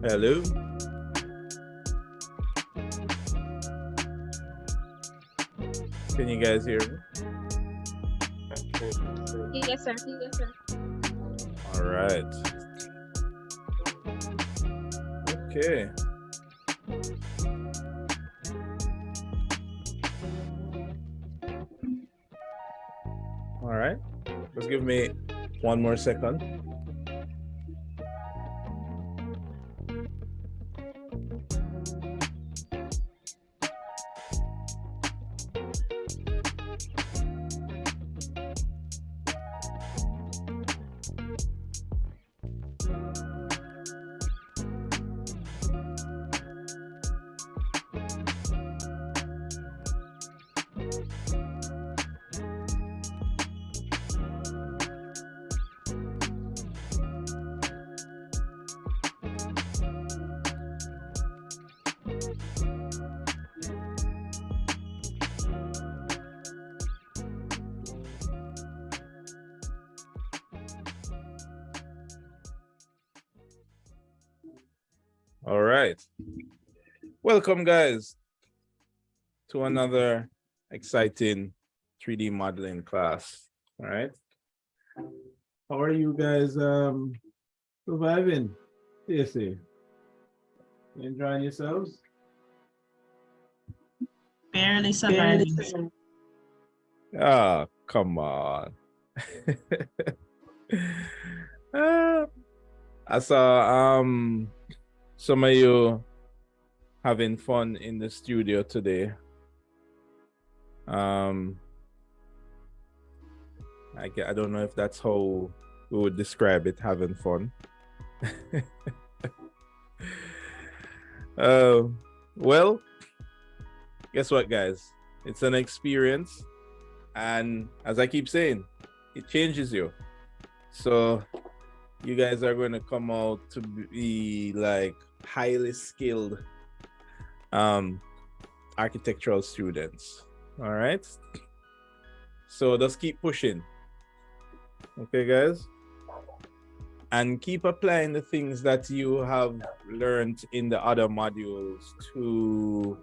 Hello. Can you guys hear me? Yes, sir. All right. Okay. All right. Just give me one more second. All right. Welcome, guys, to another exciting 3D modeling class. All right. How are you guys surviving? Seriously. You enjoying yourselves? Barely surviving. Oh, come on. I saw some of you having fun in the studio today. I don't know if that's how we would describe it, having fun. Well, guess what, guys? It's an experience, and as I keep saying, it changes you. So you guys are going to come out to be like highly skilled architectural students. All right. So just keep pushing. Okay, guys. And keep applying the things that you have learned in the other modules to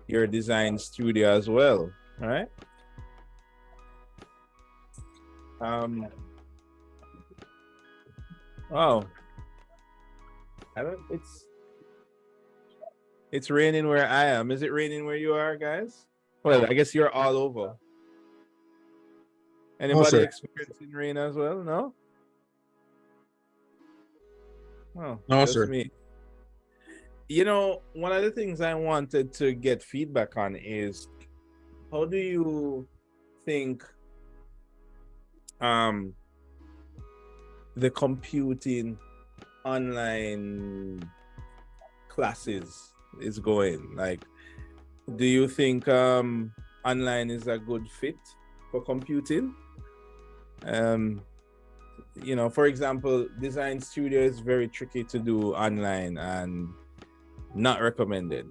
your design studio as well. All right. Oh, it's raining where I am. Is it raining where you are, guys? Well, I guess you're all over. Anybody experiencing rain as well? No? Oh, No, just sir. me. You know, one of the things I wanted to get feedback on is how do you think the computing online classes is going? Like, do you think online is a good fit for computing? You know, for example, design studio is very tricky to do online and not recommended.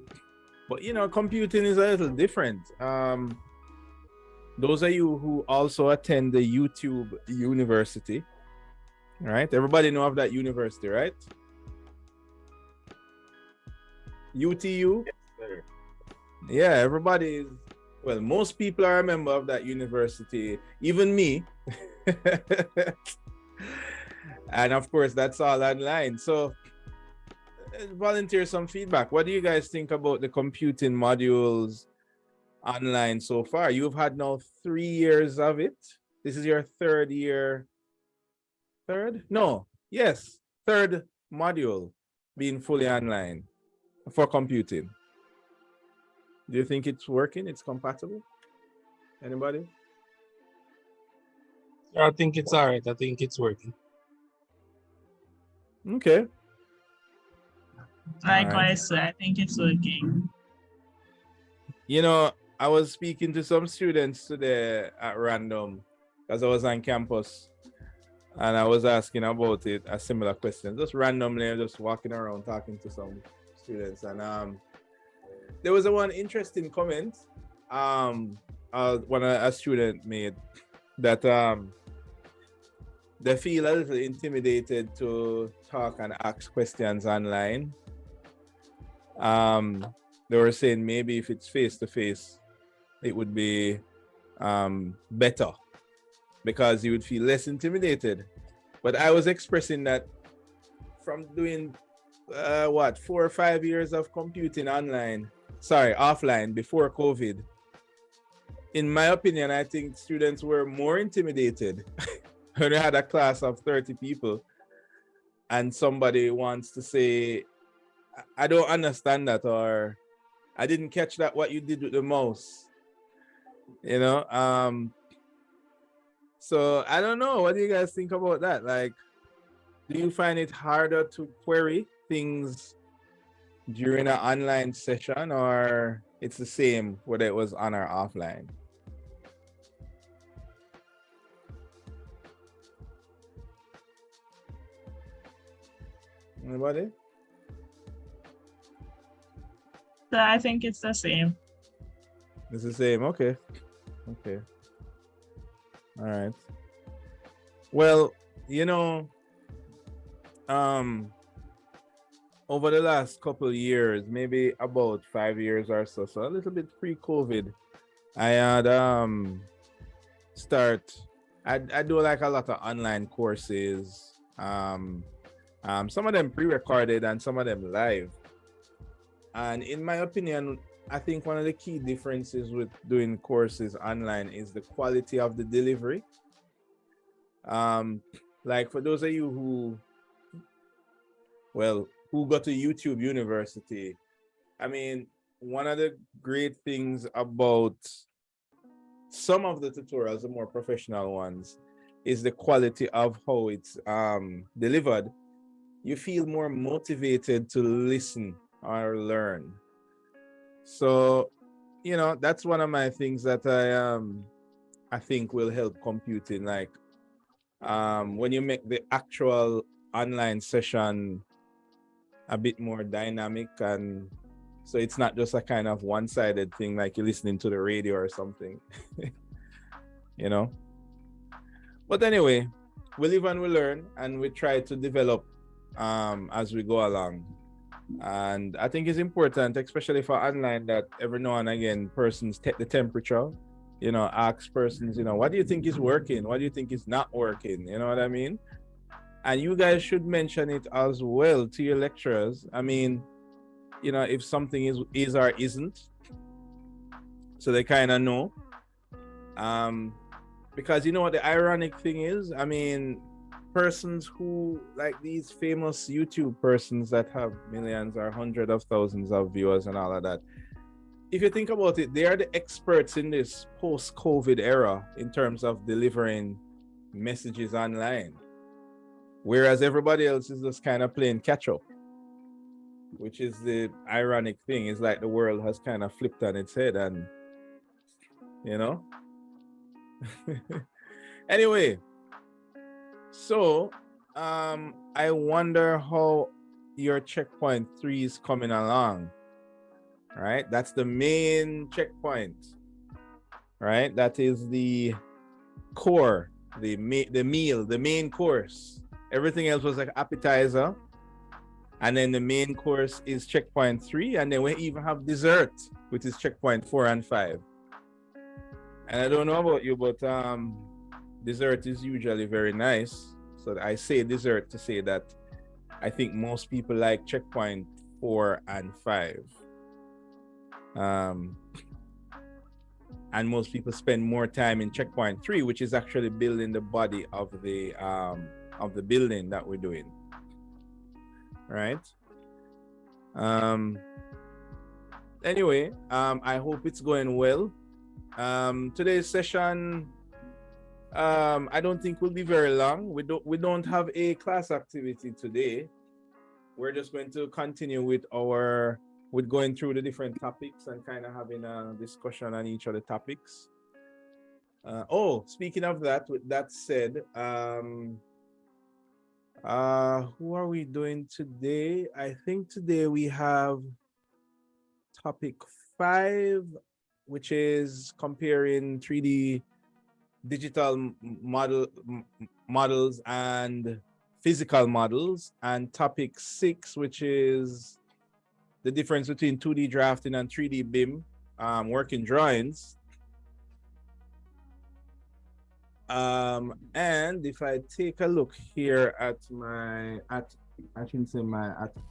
But you know, computing is a little different. Those of you who also attend the YouTube University, right? Everybody know of that university, right? UTU? Yes, yeah, everybody is, well, most people are a member of that university, even me. And of course, that's all online. So volunteer some feedback. What do you guys think about the computing modules online so far? You've had now 3 years of it. This is your third year. Third module being fully online for computing. Do you think it's working? It's compatible? Anybody? I think it's all right. I think it's working. Okay. Likewise, sir. I think it's working. You know, I was speaking to some students today at random because I was on campus, and I was asking about it, a similar question, just randomly, just walking around talking to some students, and there was one interesting comment a student made that they feel a little intimidated to talk and ask questions online. They were saying maybe if it's face to face, it would be better because you would feel less intimidated. But I was expressing that from doing 4 or 5 years of computing offline before COVID. In my opinion, I think students were more intimidated when we had a class of 30 people and somebody wants to say, I don't understand that, or I didn't catch that what you did with the mouse. You know, so I don't know. What do you guys think about that? Like, do you find it harder to query things during an online session, or it's the same whether it was on or offline? Anybody? So I think it's the same. It's the same. Okay. Okay. All right. Well, you know, over the last couple of years, maybe about 5 years or so, so a little bit pre-COVID, I had I do like a lot of online courses. Some of them pre-recorded and some of them live. And in my opinion, I think one of the key differences with doing courses online is the quality of the delivery. Like for those of you who go to YouTube University, I mean, one of the great things about some of the tutorials, the more professional ones, is the quality of how it's delivered. You feel more motivated to listen or learn. So, you know, that's one of my things that I think will help computing. Like, when you make the actual online session a bit more dynamic, and so it's not just a kind of one-sided thing like you're listening to the radio or something. You know. But anyway, we live and we learn, and we try to develop as we go along. And I think it's important, especially for online, that every now and again persons take the temperature, you know, ask persons, you know, what do you think is working? What do you think is not working? You know what I mean? And you guys should mention it as well to your lecturers. I mean, you know, if something is or isn't, so they kind of know. Because you know what the ironic thing is? I mean, persons who, like these famous YouTube persons that have millions or hundreds of thousands of viewers and all of that, if you think about it, they are the experts in this post-COVID era in terms of delivering messages online, whereas everybody else is just kind of playing catch up, which is the ironic thing. Is like the world has kind of flipped on its head, and you know. Anyway, so I wonder how your checkpoint 3 is coming along. Right, that's the main checkpoint. Right, that is the core, the meal, the main course. Everything else was like appetizer, and then the main course is checkpoint 3, and then we even have dessert, which is checkpoint 4 and 5. And I don't know about you, but dessert is usually very nice. So I say dessert to say that I think most people like checkpoint 4 and 5. And most people spend more time in checkpoint 3, which is actually building the body of the building that we're doing. Right? Anyway, I hope it's going well. Today's session, I don't think will be very long. We don't have a class activity today. We're just going to continue with going through the different topics and kind of having a discussion on each of the topics. Speaking of that, with that said, who are we doing today? I think today we have topic 5, which is comparing 3D digital models and physical models, and topic 6, which is the difference between 2D drafting and 3D BIM, working drawings. And if I take a look here at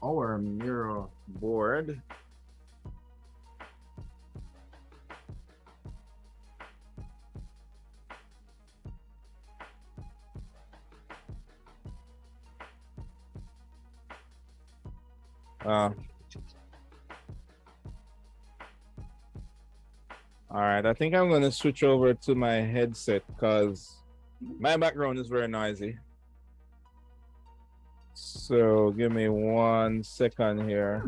our Miro board, all right, I think I'm going to switch over to my headset because my background is very noisy. So give me 1 second here.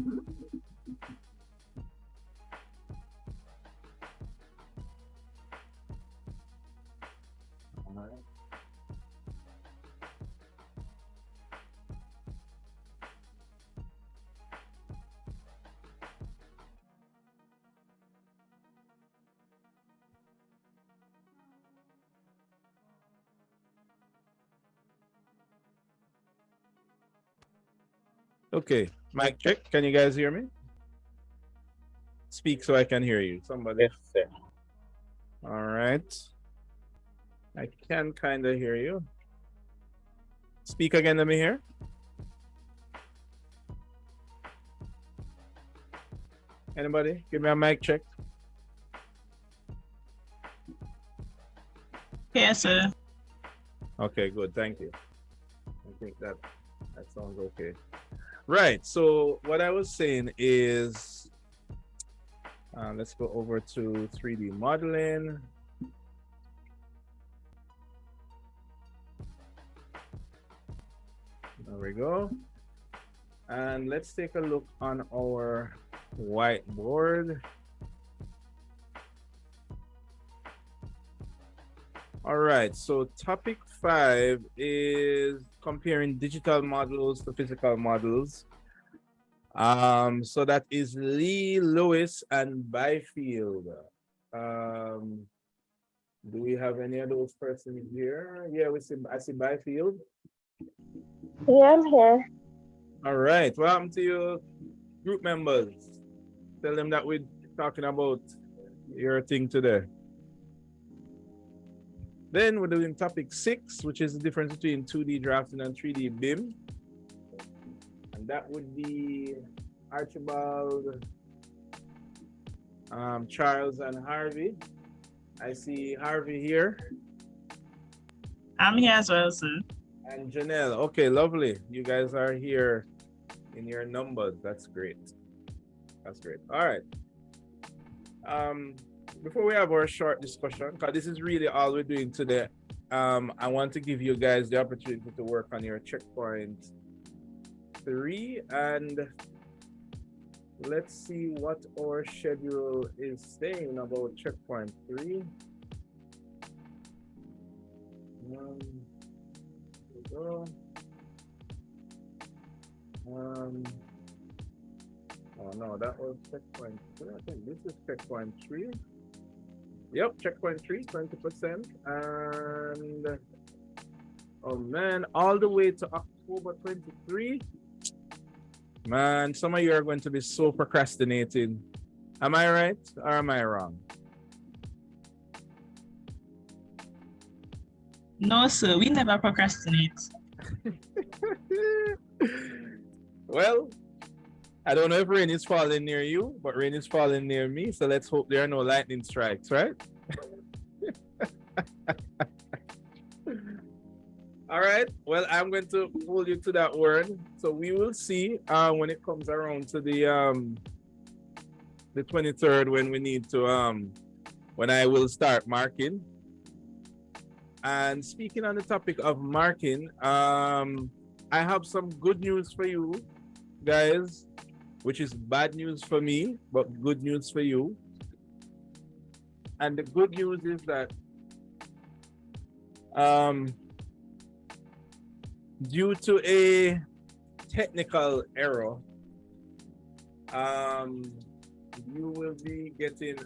Okay, mic check. Can you guys hear me? Speak so I can hear you. Somebody. Yes, sir. All right. I can kind of hear you. Speak again, let me hear. Anybody? Give me a mic check. Yes, sir. Okay, good. Thank you. I think that sounds okay. Right. So what I was saying is, let's go over to 3D modeling. There we go. And let's take a look on our whiteboard. All right, so topic 5 is comparing digital models to physical models. So that is Lee, Lewis, and Byfield. Do we have any of those persons here? Yeah, I see Byfield. Yeah, I'm here. All right, welcome to your group members. Tell them that we're talking about your thing today. Then we're doing topic 6, which is the difference between 2D drafting and 3D BIM. And that would be Archibald, Charles, and Harvey. I see Harvey here. I'm here as well, sir. And Janelle. Okay, lovely. You guys are here in your numbers. That's great. That's great. All right. Before we have our short discussion, because this is really all we're doing today, I want to give you guys the opportunity to work on your checkpoint 3, and let's see what our schedule is saying about checkpoint 3. There we go. Oh no, that was checkpoint 3. I think this is checkpoint 3. Yep, checkpoint 3, 20%. And oh man, all the way to October 23. Man, some of you are going to be so procrastinating. Am I right or am I wrong? No, sir, we never procrastinate. Well, I don't know if rain is falling near you, but rain is falling near me. So let's hope there are no lightning strikes, right? All right. Well, I'm going to hold you to that word. So we will see when it comes around to the 23rd, when we need to when I will start marking. And speaking on the topic of marking, I have some good news for you guys, which is bad news for me, but good news for you. And the good news is that due to a technical error, you will be getting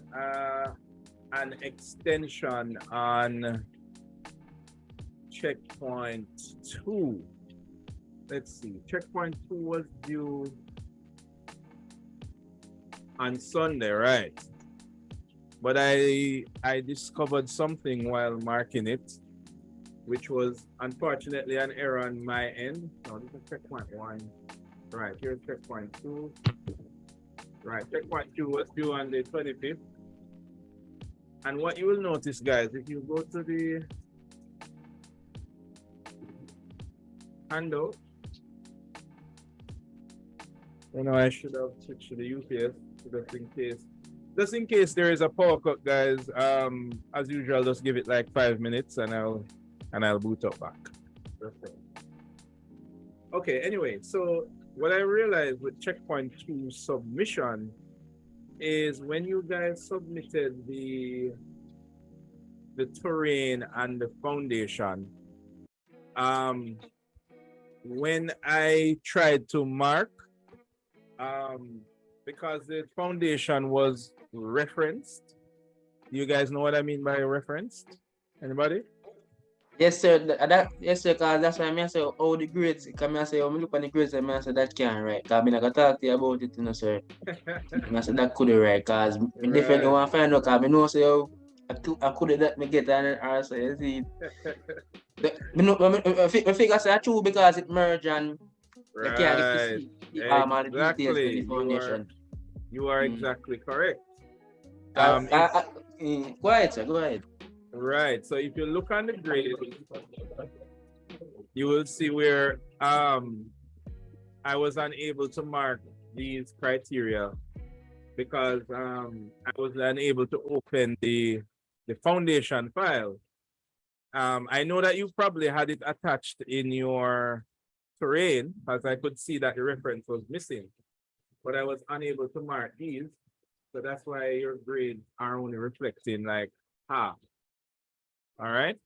an extension on checkpoint 2. Let's see. Checkpoint 2 was due on Sunday, right? But I discovered something while marking it, which was unfortunately an error on my end. No, this is checkpoint 1. Right, here's checkpoint 2. Right, checkpoint 2 was due on the 25th. And what you will notice, guys, if you go to the handout, I should have switched to the UPS just in case there is a power cut, guys. As usual, just give it like 5 minutes and I'll boot up back. Okay, anyway, so what I realized with checkpoint 2 submission is when you guys submitted the terrain and the foundation, when I tried to mark, because the foundation was referenced. You guys know what I mean by referenced? Anybody? Yes, sir. Yes, sir. Cause that's why I say all the grades. Come I say, when me look at the grades, I say that can't right. Cause I gonna talk to you about it, sir. I say that could right. Cause in different you want to find out. Cause I know say I could that me get and I say see. I figure say true because it merge and you can't get to see the details of the foundation. You are exactly correct. Go ahead, sir. Go ahead. Right. So if you look on the grade, you will see where I was unable to mark these criteria because I was unable to open the foundation file. I know that you probably had it attached in your terrain, as I could see that the reference was missing, but I was unable to mark these. So that's why your grades are only reflecting like half. All right.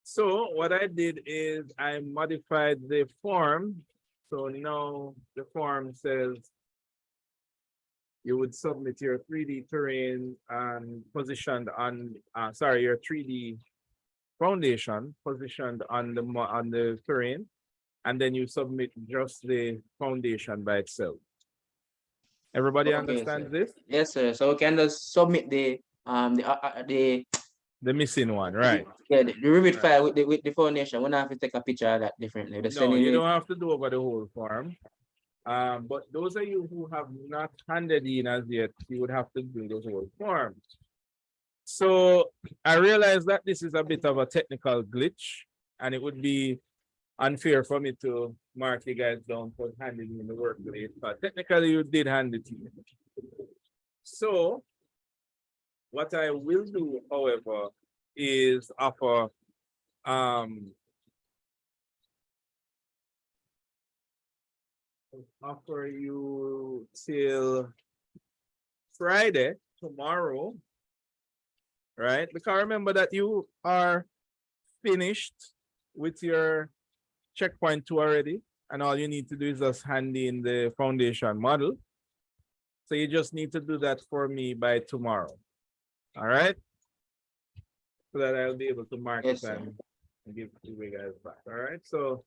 So what I did is I modified the form. So now the form says you would submit your 3D terrain and positioned on, your 3D foundation positioned on the terrain, and then you submit just the foundation by itself. Everybody understands this? Yes, sir. So we can just submit the missing one, right? Yeah, the Revit file with the foundation. We don't have to take a picture of that differently. No, you don't have to do over the whole form. But those of you who have not handed in as yet, you would have to do the whole form. So I realized that this is a bit of a technical glitch, and it would be unfair for me to mark you guys down for handing in the work late, but technically you did hand it to me. So what I will do, however, is offer you till Friday, tomorrow, right? Because remember that you are finished with your checkpoint 2 already, and all you need to do is just hand in the foundation model. So you just need to do that for me by tomorrow. All right? So that I'll be able to mark it and give you guys back. All right? So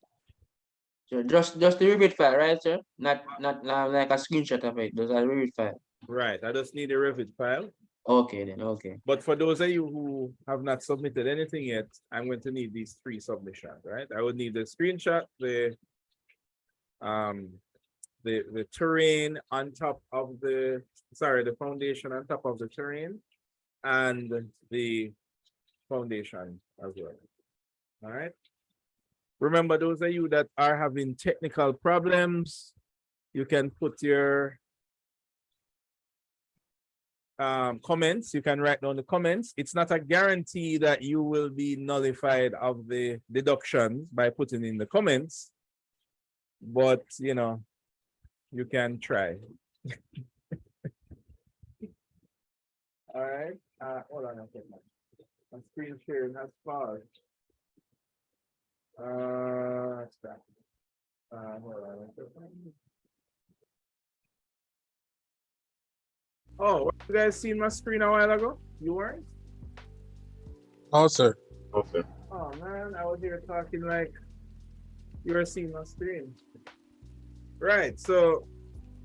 just the Revit file, right, sir? Not like a screenshot of it. Just a Revit file. Right. I just need a Revit file. Okay, then. Okay. But for those of you who have not submitted anything yet, I'm going to need these 3 submissions, right? I would need the screenshot, the terrain on top of the foundation on top of the terrain, and the foundation as well. All right. Remember, those of you that are having technical problems, you can put your comments. You can write down the comments. It's not a guarantee that you will be nullified of the deductions by putting in the comments, but you can try. All right. Hold on a second. My screen sharing has paused. Stop. Hold on a second. Oh, you guys seen my screen a while ago? You weren't? Oh, sir. Okay. Oh man, I was here talking like you were seeing my screen. Right, so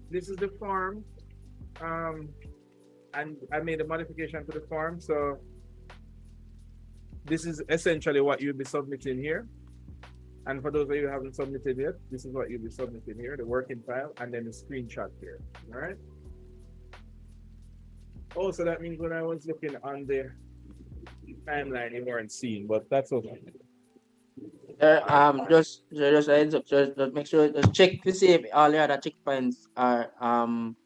this is the form. Um, and I made a modification to the form. So this is essentially what you'll be submitting here. And for those of you who haven't submitted yet, this is what you'll be submitting here, the working file, and then the screenshot here. All right. Oh, so that means when I was looking on the timeline, you weren't seeing, but that's okay. Just a heads up, just make sure, just check to see if all the other checkpoints are,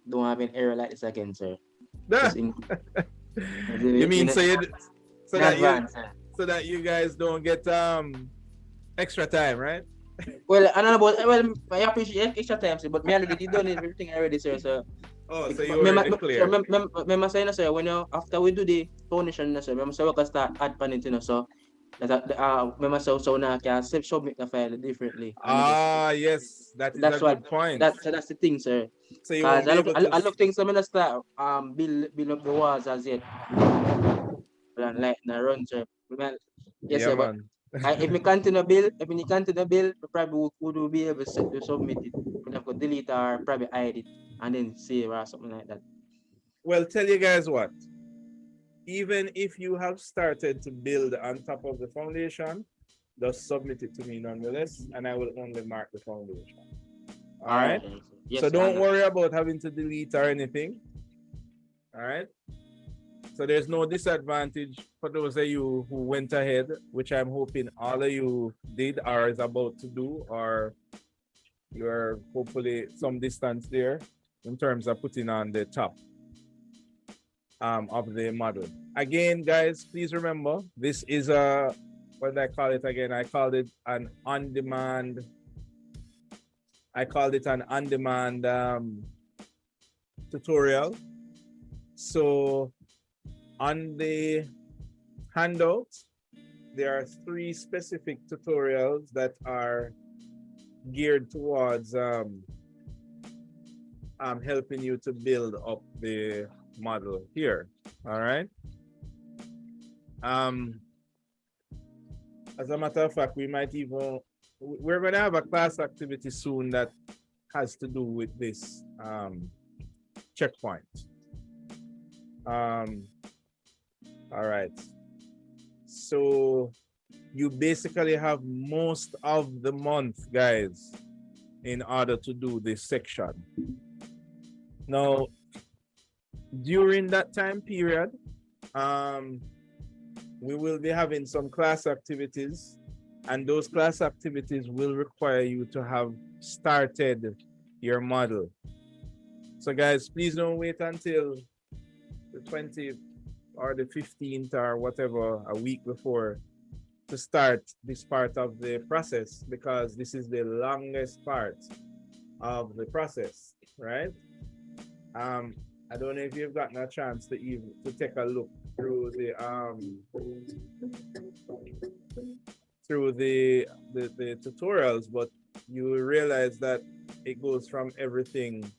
don't have an error like this again, sir. Just in, You mean in, so you so in that you advance, sir. so that you guys don't get extra time, right? Well, I don't know about, well, I appreciate extra time, sir, but me already did done everything already, sir, so. Oh, so you already clear. Remember saying, sir, when you, after we do the foundation, sir, remember, so we can start add pan it, you know, so that remember, so now I can submit the file differently. Yes, that is That's a what good point. that's the thing, sir. So you won't Cause be able to I look things I'm gonna start build up the walls as yet. And like na run, sir. Well, yes, yeah, sir, but man. if we continue build, we probably would be able to submit it. We have to delete or probably hide it and then save or something like that. Well, tell you guys what. Even if you have started to build on top of the foundation, just submit it to me nonetheless, and I will only mark the foundation. All right. Yes, So don't worry about having to delete or anything. All right. So there's no disadvantage for those of you who went ahead, which I'm hoping all of you did or is about to do, or you're hopefully some distance there in terms of putting on the top of the model. Again, guys, please remember, this is a, what did I call it again? I called it an on-demand tutorial. So on the handout, there are 3 specific tutorials that are geared towards helping you to build up the model here. All right. As a matter of fact, we're going to have a class activity soon that has to do with this checkpoint. All right. So you basically have most of the month, guys, in order to do this section. Now, during that time period, we will be having some class activities, and those class activities will require you to have started your model. So guys, please don't wait until the 20th or the 15th or whatever, a week before, to start this part of the process, because this is the longest part of the process, right? I don't know if you've gotten a chance to take a look through the tutorials, but you will realize that it goes from everything.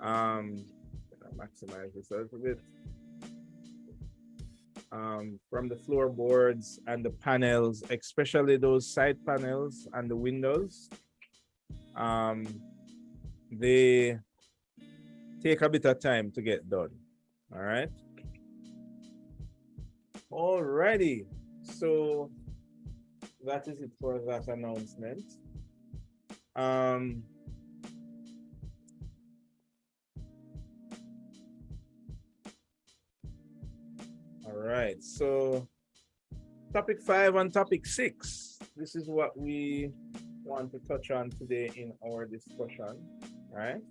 Maximize this a little bit. From the floorboards and the panels, especially those side panels and the windows, they take a bit of time to get done. All right. Alrighty. So that is it for that announcement. All right. So topic 5 and topic 6. This is what we want to touch on today in our discussion, right?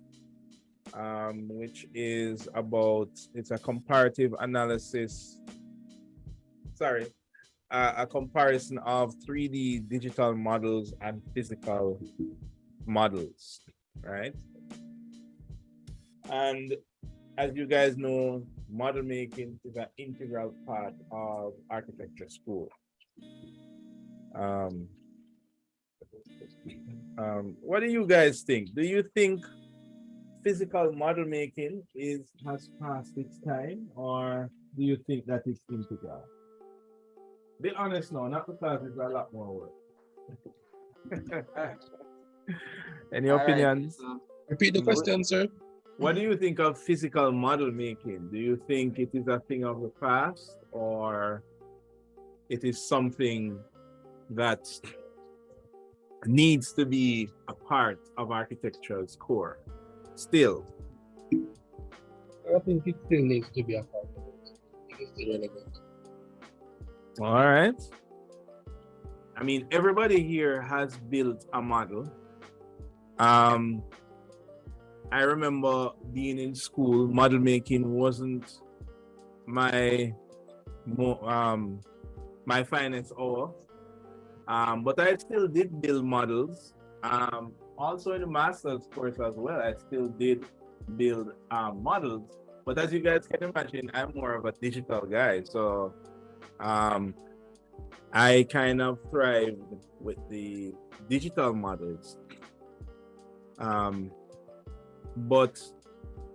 Which is about, it's a comparative analysis, a comparison of 3D digital models and physical models, right? And as you guys know, model making is an integral part of architecture school. What do you guys think? Do you think physical model making has passed its time, or do you think that it's integral? Be honest now, not because it's a lot more work. Any All right. opinions? Repeat the question, sir. What do you think of physical model making? Do you think it is a thing of the past, or it is something that needs to be a part of architecture's core still? I think it still needs to be a part of it. I think it's still relevant. All right. I mean, everybody here has built a model. I remember being in school, model making wasn't my my finest hour. But I still did build models. Also in the master's course as well, I still did build models. But as you guys can imagine, I'm more of a digital guy. So I kind of thrived with the digital models. But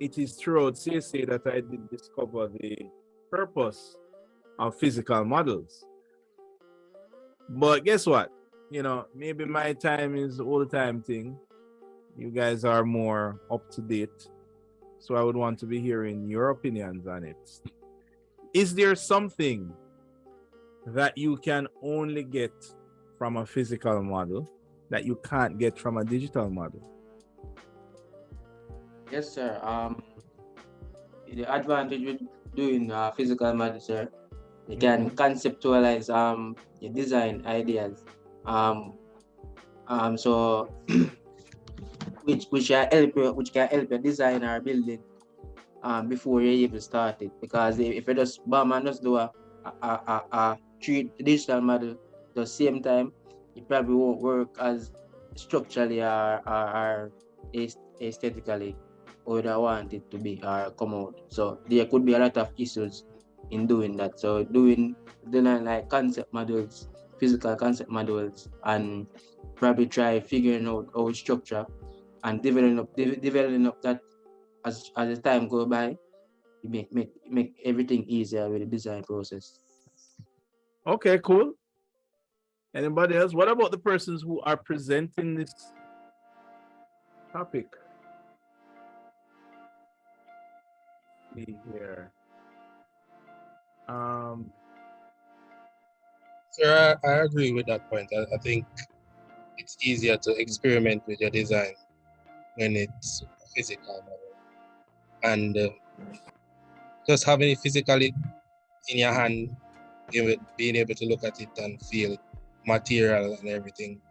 it is throughout CSA that I did discover the purpose of physical models. But guess what? You know, maybe my time is old time thing. You guys are more up to date. So I would want to be hearing your opinions on it. Is there something that you can only get from a physical model that you can't get from a digital model? Yes, sir. The advantage with doing physical model, sir, you can conceptualize your design ideas. So which can help your design or building before you even start it. Because if you just bomb and just do a treat digital model at the same time, it probably won't work as structurally or aesthetically would I want it to be or come out. So there could be a lot of issues in doing that. So doing like concept models, physical concept models, and probably try figuring out our structure and developing up that as the time go by, you make everything easier with the design process. Okay, cool. Anybody else? What about the persons who are presenting this topic? See here. Sir, I agree with that point. I think it's easier to experiment with your design when it's physical model. And just having it physically in your hand, being able to look at it and feel material and everything,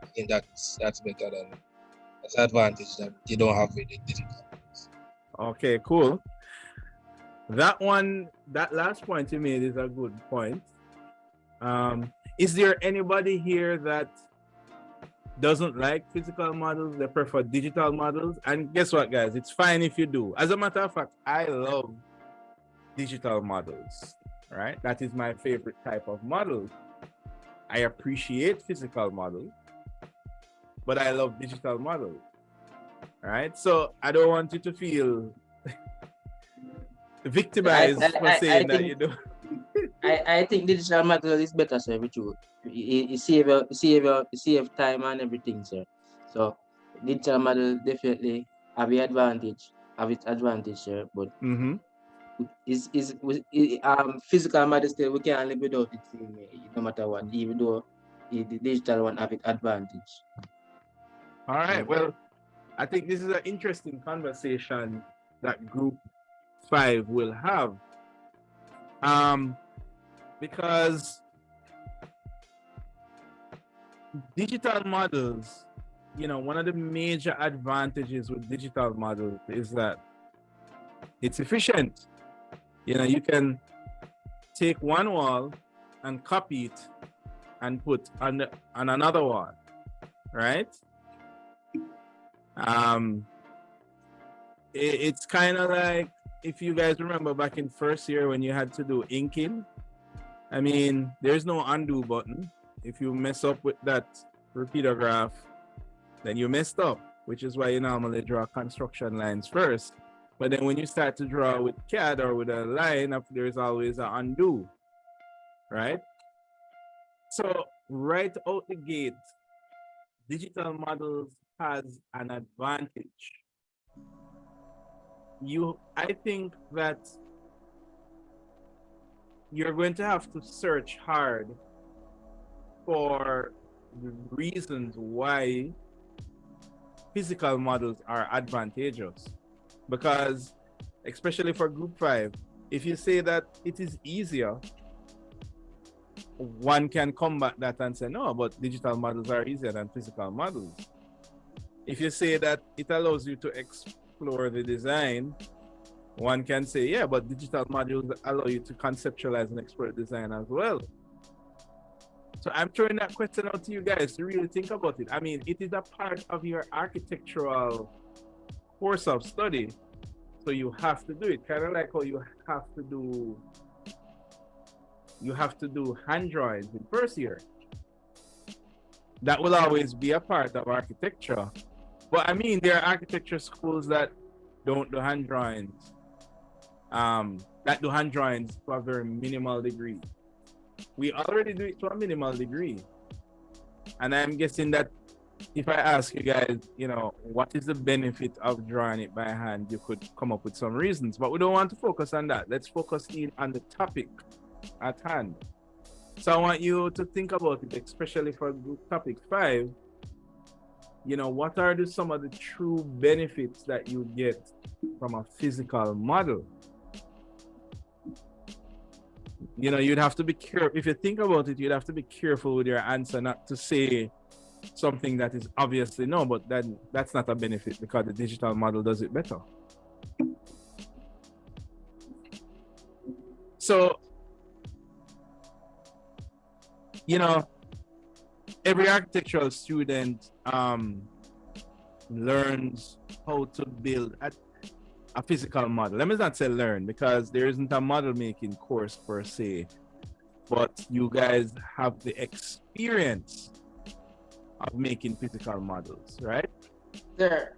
I think that's better than that's an advantage that you don't have with the digital. Okay, cool. That last point you made is a good point. Is there anybody here that doesn't like physical models? They prefer digital models? And guess what, guys? It's fine if you do. As a matter of fact, I love digital models, right? That is my favorite type of model. I appreciate physical models, but I love digital models, right? So I don't want you to feel victimized for saying that you do. I think digital model is better, sir, with you. You save time and everything, sir. So digital model definitely have its advantage, sir. But physical model still we can't live without it, no matter what, even though the digital one have its advantage. All right. Well, I think this is an interesting conversation that Group 5 will have. Because digital models, you know, one of the major advantages with digital models is that it's efficient. You know, you can take one wall and copy it and put on another wall, right? It's kind of like, if you guys remember back in first year when you had to do inking, I mean, there's no undo button. If you mess up with that repeater graph, then you messed up, which is why you normally draw construction lines first. But then when you start to draw with CAD or with a line, there's always an undo, right? So right out the gate, digital models has an advantage. I think that you're going to have to search hard for the reasons why physical models are advantageous. Because, especially for group 5, if you say that it is easier, one can combat that and say, no, but digital models are easier than physical models. If you say that it allows you to explore the design, one can say, yeah, but digital models allow you to conceptualize and explore design as well. So I'm throwing that question out to you guys to really think about it. I mean, it is a part of your architectural course of study. So you have to do it. Kind of like how you have to do hand drawings in first year. That will always be a part of architecture. But I mean, there are architecture schools that don't do hand drawings. That do hand drawings to a very minimal degree. We already do it to a minimal degree. And I'm guessing that if I ask you guys, you know, what is the benefit of drawing it by hand, you could come up with some reasons. But we don't want to focus on that. Let's focus in on the topic at hand. So I want you to think about it, especially for group topic 5. You know, what are some of the true benefits that you get from a physical model? You know, you'd have to be careful. If you think about it, you'd have to be careful with your answer, not to say something that is obviously no, but then that's not a benefit because the digital model does it better. So, you know, every architectural student learns how to build a physical model. Let me not say learn, because there isn't a model making course per se, but you guys have the experience of making physical models, right? Sir,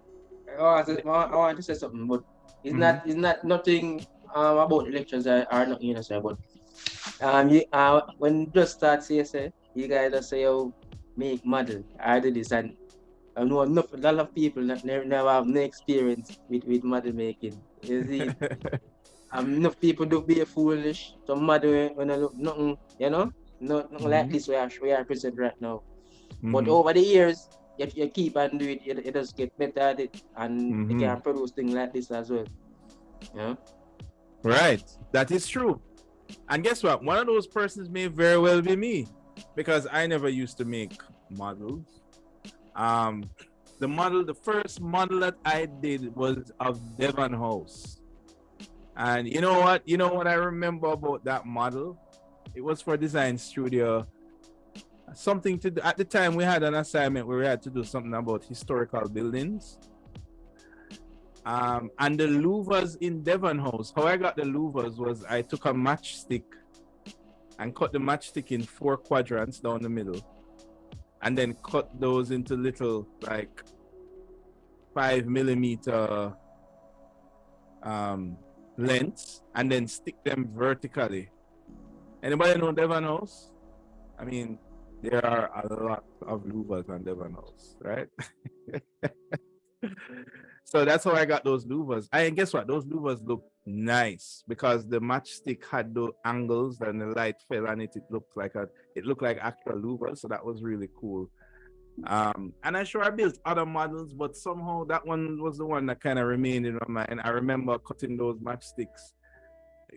I want to say something, but it's not nothing about the lectures are not, you know, sir, but when you just start CSA, you guys just say, oh, make model, I do this, and I know a lot of people that never have no experience with model making. You see, enough people do be foolish. Some model when I look nothing, you know, nothing like this we are present right now. But over the years, you keep on doing it, it does get better at it, and you can produce things like this as well. Yeah. Right, that is true. And guess what? One of those persons may very well be me, because I never used to make models. The first model that I did was of Devon House. And you know what? You know what I remember about that model? It was for Design Studio. Something to do. At the time, we had an assignment where we had to do something about historical buildings. And the louvers in Devon House, how I got the louvers was I took a matchstick and cut the matchstick in 4 quadrants down the middle, and then cut those into little like 5mm lengths, and then stick them vertically. Anybody know Devon House? I mean, there are a lot of louvers on Devon House, right? So that's how I got those louvers. And guess what? Those louvers look nice because the matchstick had those angles and the light fell on it. It looked like actual louvers. So that was really cool. And I'm sure I built other models, but somehow that one was the one that kind of remained in my mind. I remember cutting those matchsticks,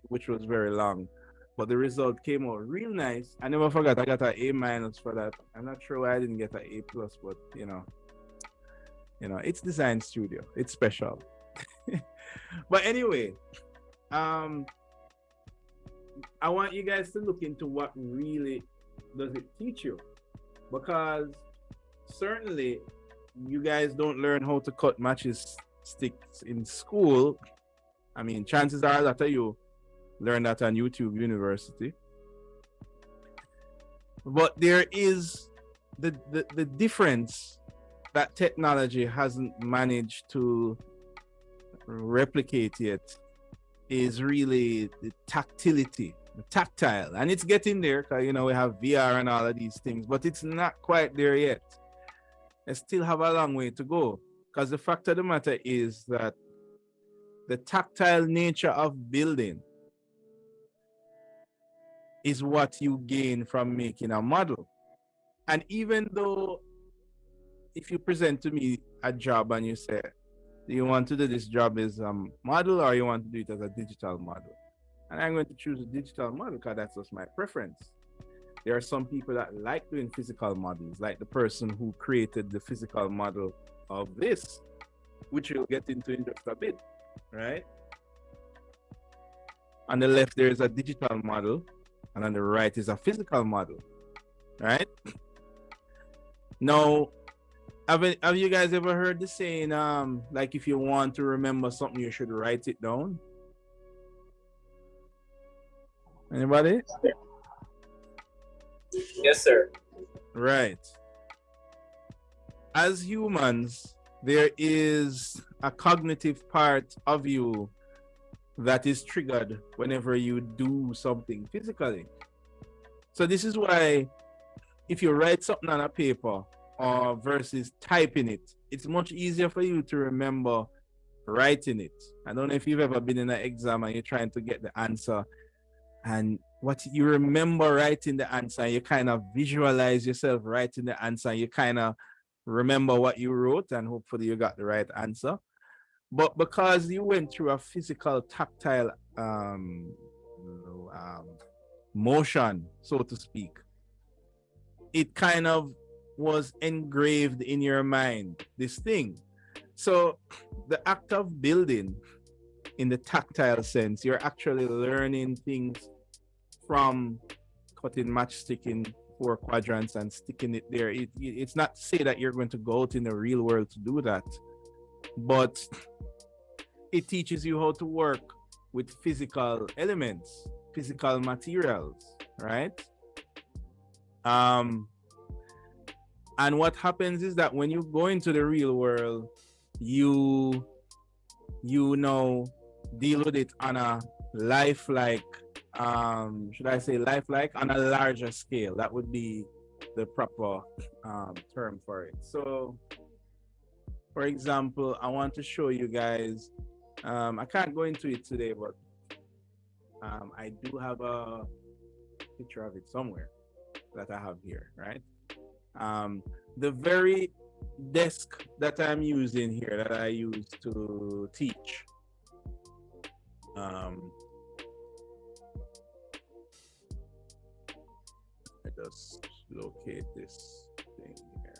which was very long, but the result came out real nice. I never forgot I got an A- for that. I'm not sure why I didn't get an A+, but you know, it's Design Studio. It's special. But anyway, I want you guys to look into what really does it teach you, because certainly you guys don't learn how to cut matches sticks in school. I mean, chances are that you learn that on YouTube University. But there is the difference that technology hasn't managed to replicate yet is really the tactility tactile, and it's getting there because you know we have VR and all of these things, but it's not quite there yet. I still have a long way to go because the fact of the matter is that the tactile nature of building is what you gain from making a model. And even though if you present to me a job and you say, do you want to do this job as a model or you want to do it as a digital model? And I'm going to choose a digital model because that's just my preference. There are some people that like doing physical models, like the person who created the physical model of this, which we'll get into in just a bit, right? On the left, there is a digital model, and on the right is a physical model, right? Now, have you guys ever heard the saying, like if you want to remember something, you should write it down? Anybody? Yes, sir. Right. As humans, there is a cognitive part of you that is triggered whenever you do something physically. So this is why if you write something on a paper or versus typing it, it's much easier for you to remember writing it. I don't know if you've ever been in an exam and you're trying to get the answer, and what you remember writing the answer, you kind of visualize yourself writing the answer, you kind of remember what you wrote, and hopefully you got the right answer. But because you went through a physical tactile motion, so to speak, it kind of was engraved in your mind, this thing. So the act of building in the tactile sense, you're actually learning things from cutting matchstick in 4 quadrants and sticking it there. It's not to say that you're going to go out in the real world to do that, but it teaches you how to work with physical elements, physical materials, right? And what happens is that when you go into the real world, you now deal with it on a lifelike, should I say lifelike, on a larger scale. That would be the proper term for it. So, for example, I want to show you guys, I can't go into it today, but I do have a picture of it somewhere that I have here, right? The very desk that I'm using here, that I use to teach, I just locate this thing here.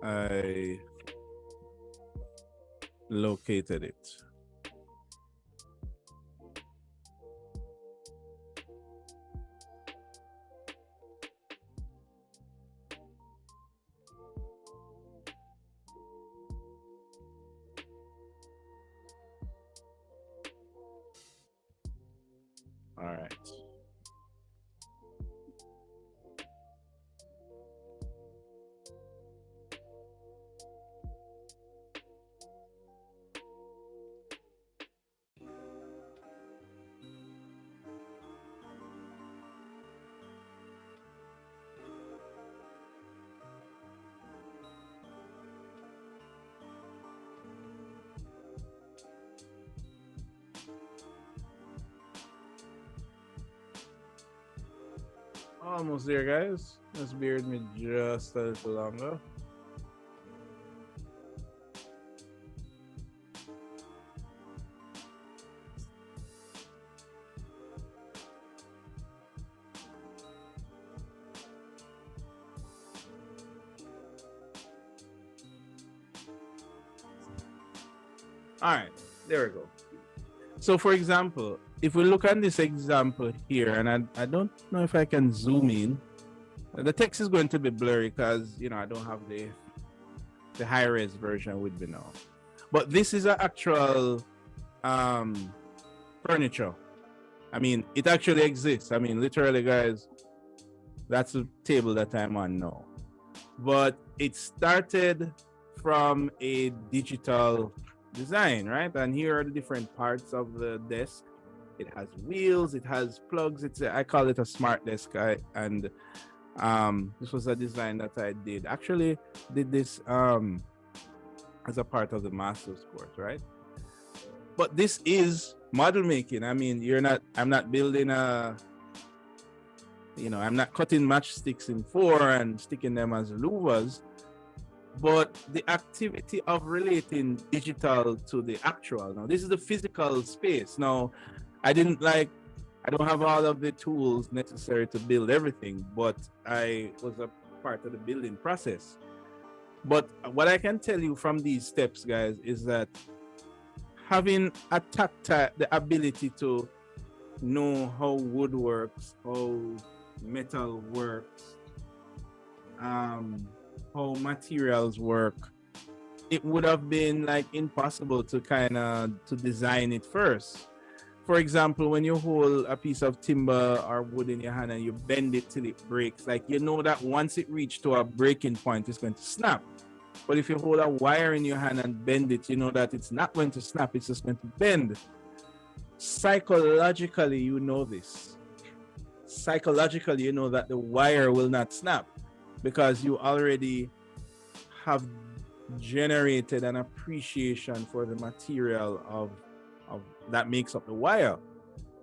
I located it. All right. Almost there, guys. Just bear with me just a little longer. All right, there we go. So, for example, if we look at this example here, and I don't know if I can zoom in, the text is going to be blurry because I don't have the high res version with me now. But this is an actual furniture. I mean, it actually exists. I mean, literally, guys, that's the table that I'm on now. But it started from a digital design, right? And here are the different parts of the desk. It has wheels, it has plugs. I call it a smart desk. And this was a design that I did. Actually, did this as a part of the master's course, right? But this is model making. I mean, I'm not building I'm not cutting matchsticks in four and sticking them as louvers. But the activity of relating digital to the actual. Now, this is the physical space. Now, I don't have all of the tools necessary to build everything, but I was a part of the building process. But what I can tell you from these steps, guys, is that having a tactile, the ability to know how wood works, how metal works, how materials work, it would have been like impossible to to design it first. For example, when you hold a piece of timber or wood in your hand and you bend it till it breaks, like that once it reaches to a breaking point, it's going to snap. But if you hold a wire in your hand and bend it, you know that it's not going to snap, it's just going to bend. Psychologically, you know this. Psychologically, you know that the wire will not snap, because you already have generated an appreciation for the material of that makes up the wire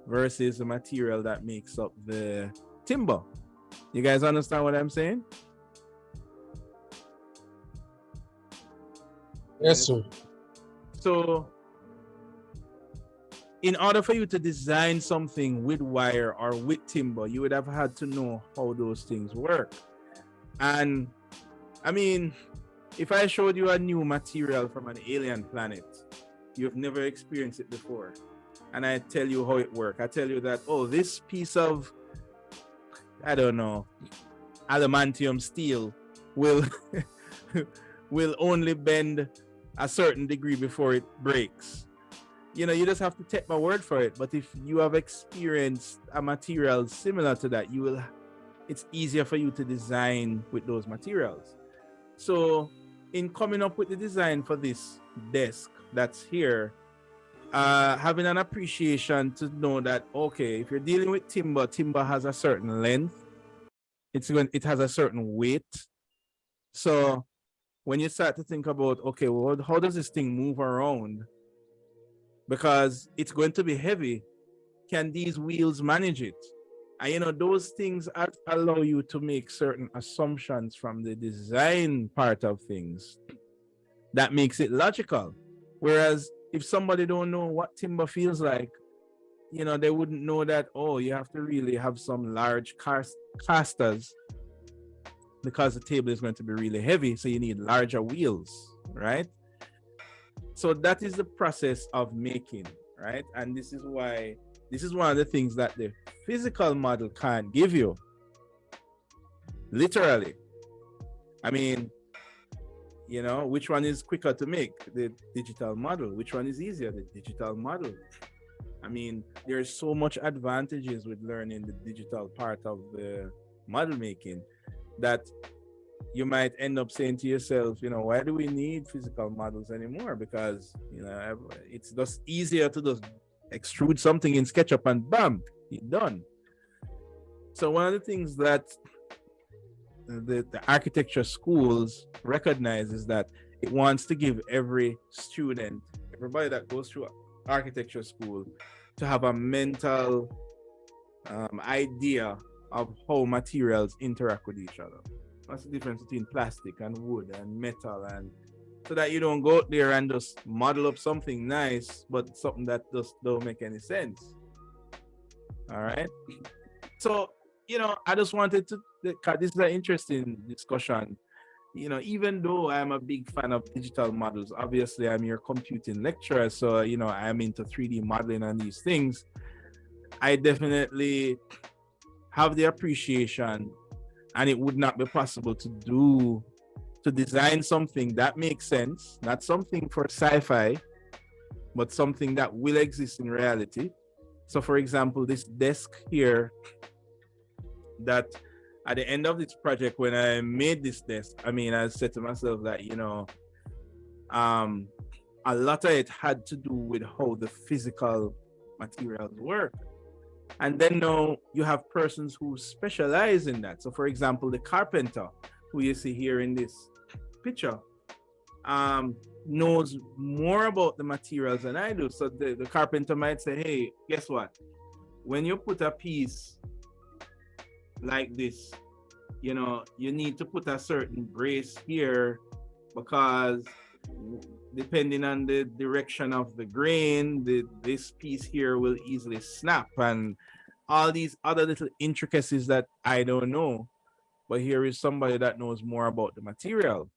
versus the material that makes up the timber. You guys understand what I'm saying? Yes, sir. So in order for you to design something with wire or with timber, you would have had to know how those things work. And I mean, if I showed you a new material from an alien planet, you've never experienced it before, and I tell you how it works. I tell you that, oh, this piece of, I don't know, adamantium steel will will only bend a certain degree before it breaks. You just have to take my word for it. But if you have experienced a material similar to that, it's easier for you to design with those materials. So in coming up with the design for this desk that's here, having an appreciation to know that, okay, if you're dealing with timber has a certain length, it has a certain weight. So when you start to think about, okay, well, how does this thing move around? Because it's going to be heavy. Can these wheels manage it? And those things allow you to make certain assumptions from the design part of things that makes it logical. Whereas if somebody don't know what timber feels like, they wouldn't know that, oh, you have to really have some large casters because the table is going to be really heavy, so you need larger wheels, right? So that is the process of making, right? And this is one of the things that the physical model can't give you. Literally. I mean, which one is quicker to make? The digital model. Which one is easier? The digital model. I mean, there's so much advantages with learning the digital part of the model making that you might end up saying to yourself, why do we need physical models anymore? Because, it's just easier to just extrude something in SketchUp and bam, it's done. So one of the things that the architecture schools recognize is that it wants to give every student, everybody that goes through architecture school, to have a mental idea of how materials interact with each other. What's the difference between plastic and wood and metal, and so that you don't go out there and just model up something nice, but something that just don't make any sense. All right. So, I just wanted to, because this is an interesting discussion. Even though I'm a big fan of digital models, obviously I'm your computing lecturer, so I'm into 3D modeling and these things. I definitely have the appreciation, and it would not be possible to design something that makes sense, not something for sci-fi, but something that will exist in reality. So for example, this desk here, that at the end of this project, when I made this desk, I said to myself that, a lot of it had to do with how the physical materials work. And then now you have persons who specialize in that. So for example, the carpenter, who you see here in this picture, knows more about the materials than I do. So the carpenter might say, hey, guess what? When you put a piece like this, you need to put a certain brace here, because depending on the direction of the grain, this piece here will easily snap, and all these other little intricacies that I don't know. But here is somebody that knows more about the material.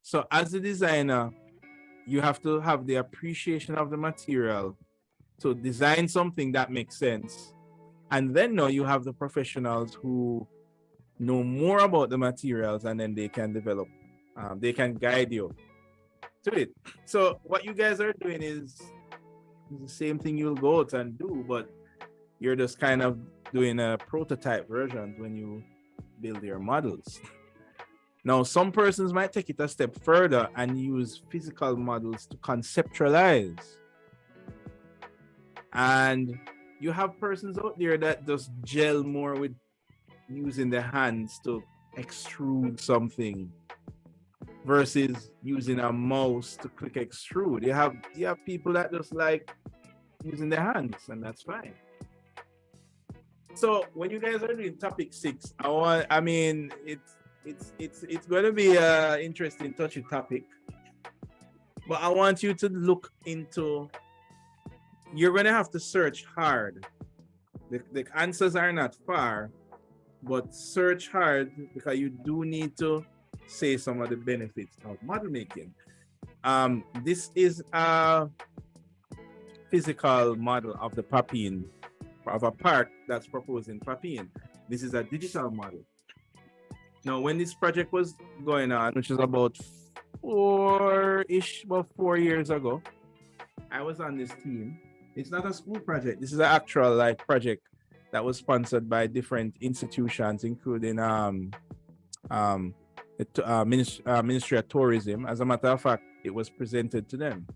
So as a designer, you have to have the appreciation of the material to design something that makes sense. And then now you have the professionals who know more about the materials, and then they can develop, they can guide you to it. So what you guys are doing is the same thing you'll go out and do, but you're just kind of doing a prototype version when you build your models. Now, some persons might take it a step further and use physical models to conceptualize. And you have persons out there that just gel more with using their hands to extrude something versus using a mouse to click extrude. You have people that just like using their hands, and that's fine. So when you guys are doing topic 6, it's going to be an interesting, touchy topic. But I want you to look into, you're going to have to search hard. The answers are not far, but search hard, because you do need to say some of the benefits of model making. This is a physical model of the Papine, of a park that's proposed in Papine. This is a digital model. Now, when this project was going on, which is about 4 years ago, I was on this team. It's not a school project. This is an actual project that was sponsored by different institutions, including Ministry of Tourism. As a matter of fact, it was presented to them.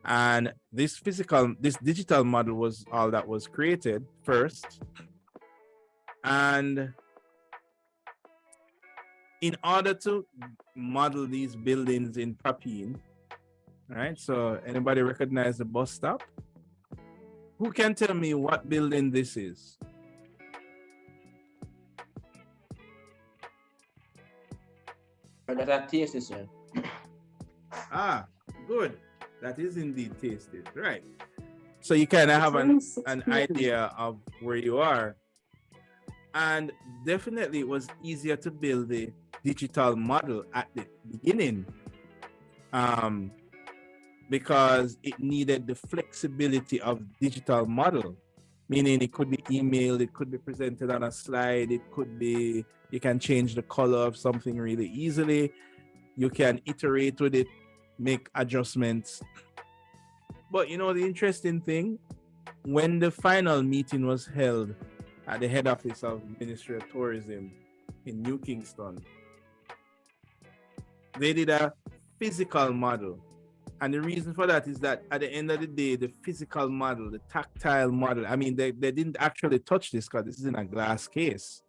And this digital model was all that was created first. And in order to model these buildings in Papine, all right, so anybody recognize the bus stop? Who can tell me what building this is? That's a tasty, sir. Ah, good. That is indeed tasted, right? So you kind of have an idea of where you are. And definitely it was easier to build the digital model at the beginning, because it needed the flexibility of digital model, meaning it could be emailed, it could be presented on a slide, it could be, you can change the color of something really easily, you can iterate with it, make adjustments. But the interesting thing, when the final meeting was held at the head office of Ministry of Tourism in New Kingston, they did a physical model. And the reason for that is that at the end of the day, the physical model, the tactile model, they didn't actually touch this because this is in a glass case.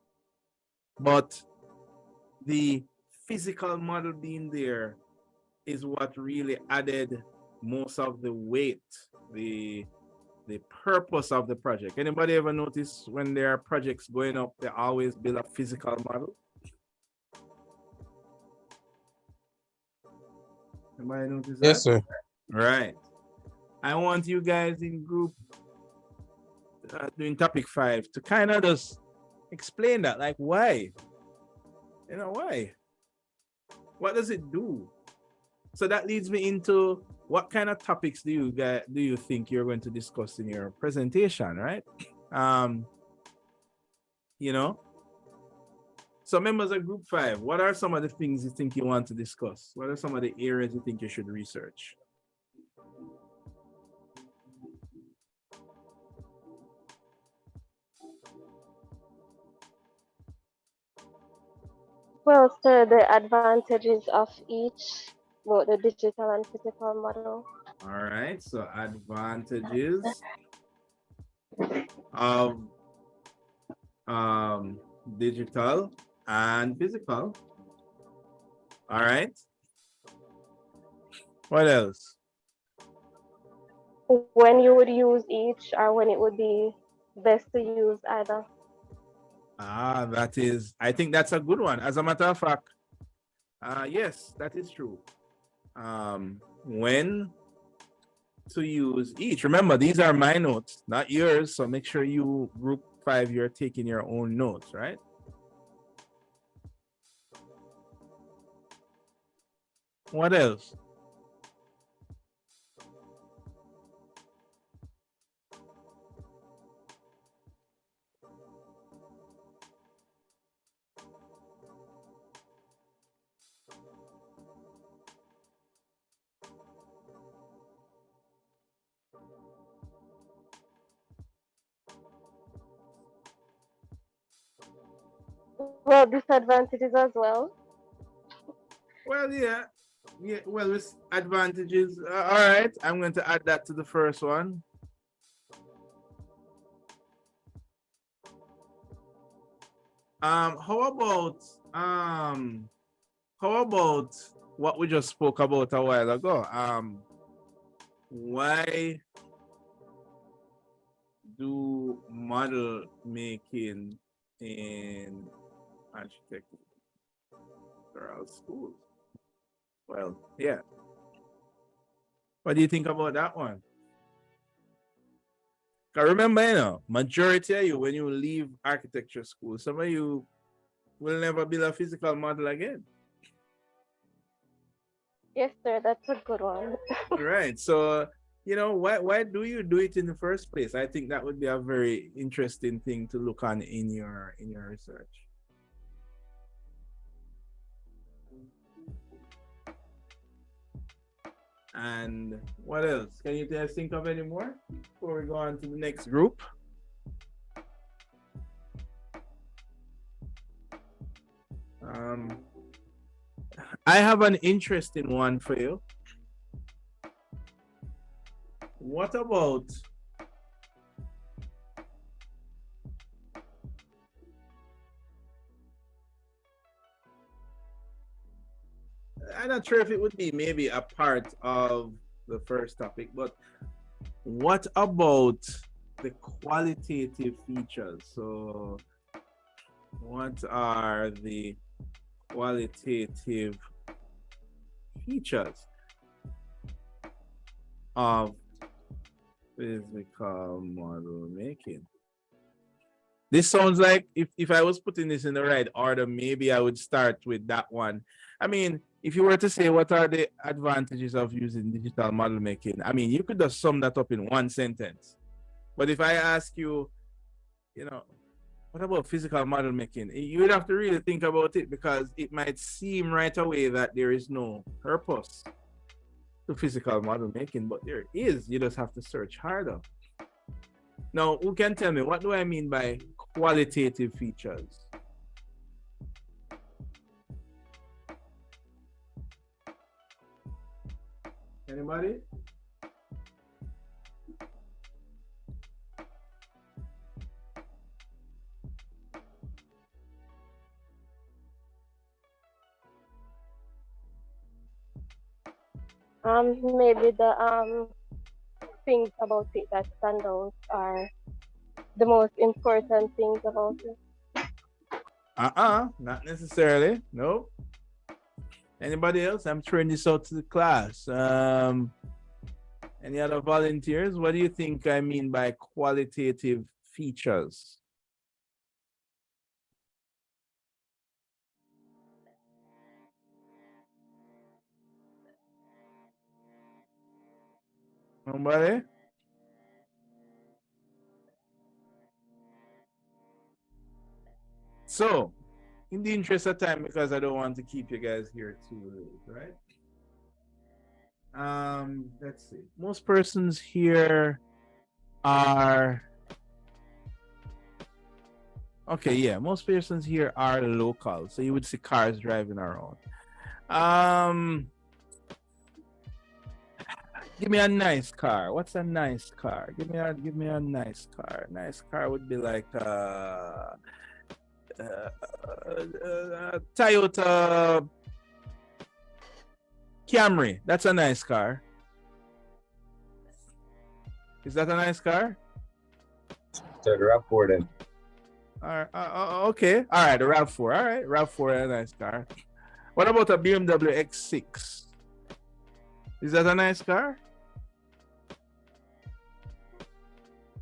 But the physical model being there is what really added most of the weight, the the purpose of the project. Anybody ever notice when there are projects going up, they always build a physical model? Anybody notice that? Yes, sir. Right. I want you guys in group doing topic 5 to kind of just explain that, like why? You know, why? What does it do? So that leads me into what kind of topics do you think you're going to discuss in your presentation, right? You know. So members of group 5, what are some of the things you think you want to discuss? What are some of the areas you think you should research? Well, sir, the advantages of each, both the digital and physical model. All right, so advantages of digital and physical. All right. What else? When you would use each, or when it would be best to use either. I think that's a good one. As a matter of fact, yes, that is true. When to use each. Remember, these are my notes, not yours. So make sure you group 5, you're taking your own notes, right? What else? Well, disadvantages as well. Well, yeah. Yeah, well, it's advantages. All right, I'm going to add that to the first one. How about what we just spoke about a while ago? Why do model making in architectural schools? Well, yeah. What do you think about that one? Because remember, you know, majority of you, when you leave architecture school, some of you will never build a physical model again. Yes, sir, that's a good one. Right. So, you know, why do you do it in the first place? I think that would be a very interesting thing to look on in your research. And what else? Can you guys think of any more before we go on to the next group? I have an interesting one for you. What about I'm not sure if it would be maybe a part of the first topic, but what about the qualitative features? So what are the qualitative features of physical model making? This sounds like if I was putting this in the right order, maybe I would start with that one. I mean, if you were to say what are the advantages of using digital model making, I mean, you could just sum that up in one sentence. But if I ask you, you know, what about physical model making? You would have to really think about it, because it might seem right away that there is no purpose to physical model making, but there is. You just have to search harder. Now, who can tell me, what do I mean by qualitative features? Anybody? Maybe the things about it that stand out or the most important things about it? Not necessarily. No. Anybody else? I'm throwing this out to the class. Any other volunteers? What do you think I mean by qualitative features? Nobody? So, in the interest of time, because I don't want to keep you guys here too late, right? Let's see. Most persons here are okay, yeah. Most persons here are local, so you would see cars driving around. Give me a nice car. What's a nice car? Give me a nice car. Nice car would be like Toyota Camry. That's a nice car. Is that a nice car? So the RAV4 then. All right. Okay. All right. The RAV4. All right. RAV4 is a nice car. What about a BMW X6? Is that a nice car?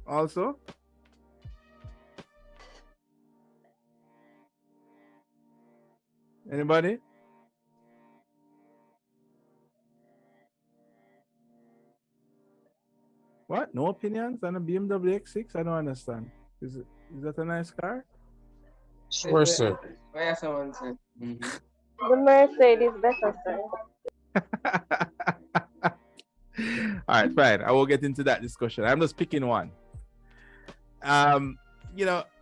Also? Anybody? What? No opinions on a BMW X6? I don't understand. Is that a nice car? Sure, sir. Why someone said? The Mercedes better, sir. All right, fine. I will get into that discussion. I'm just picking one.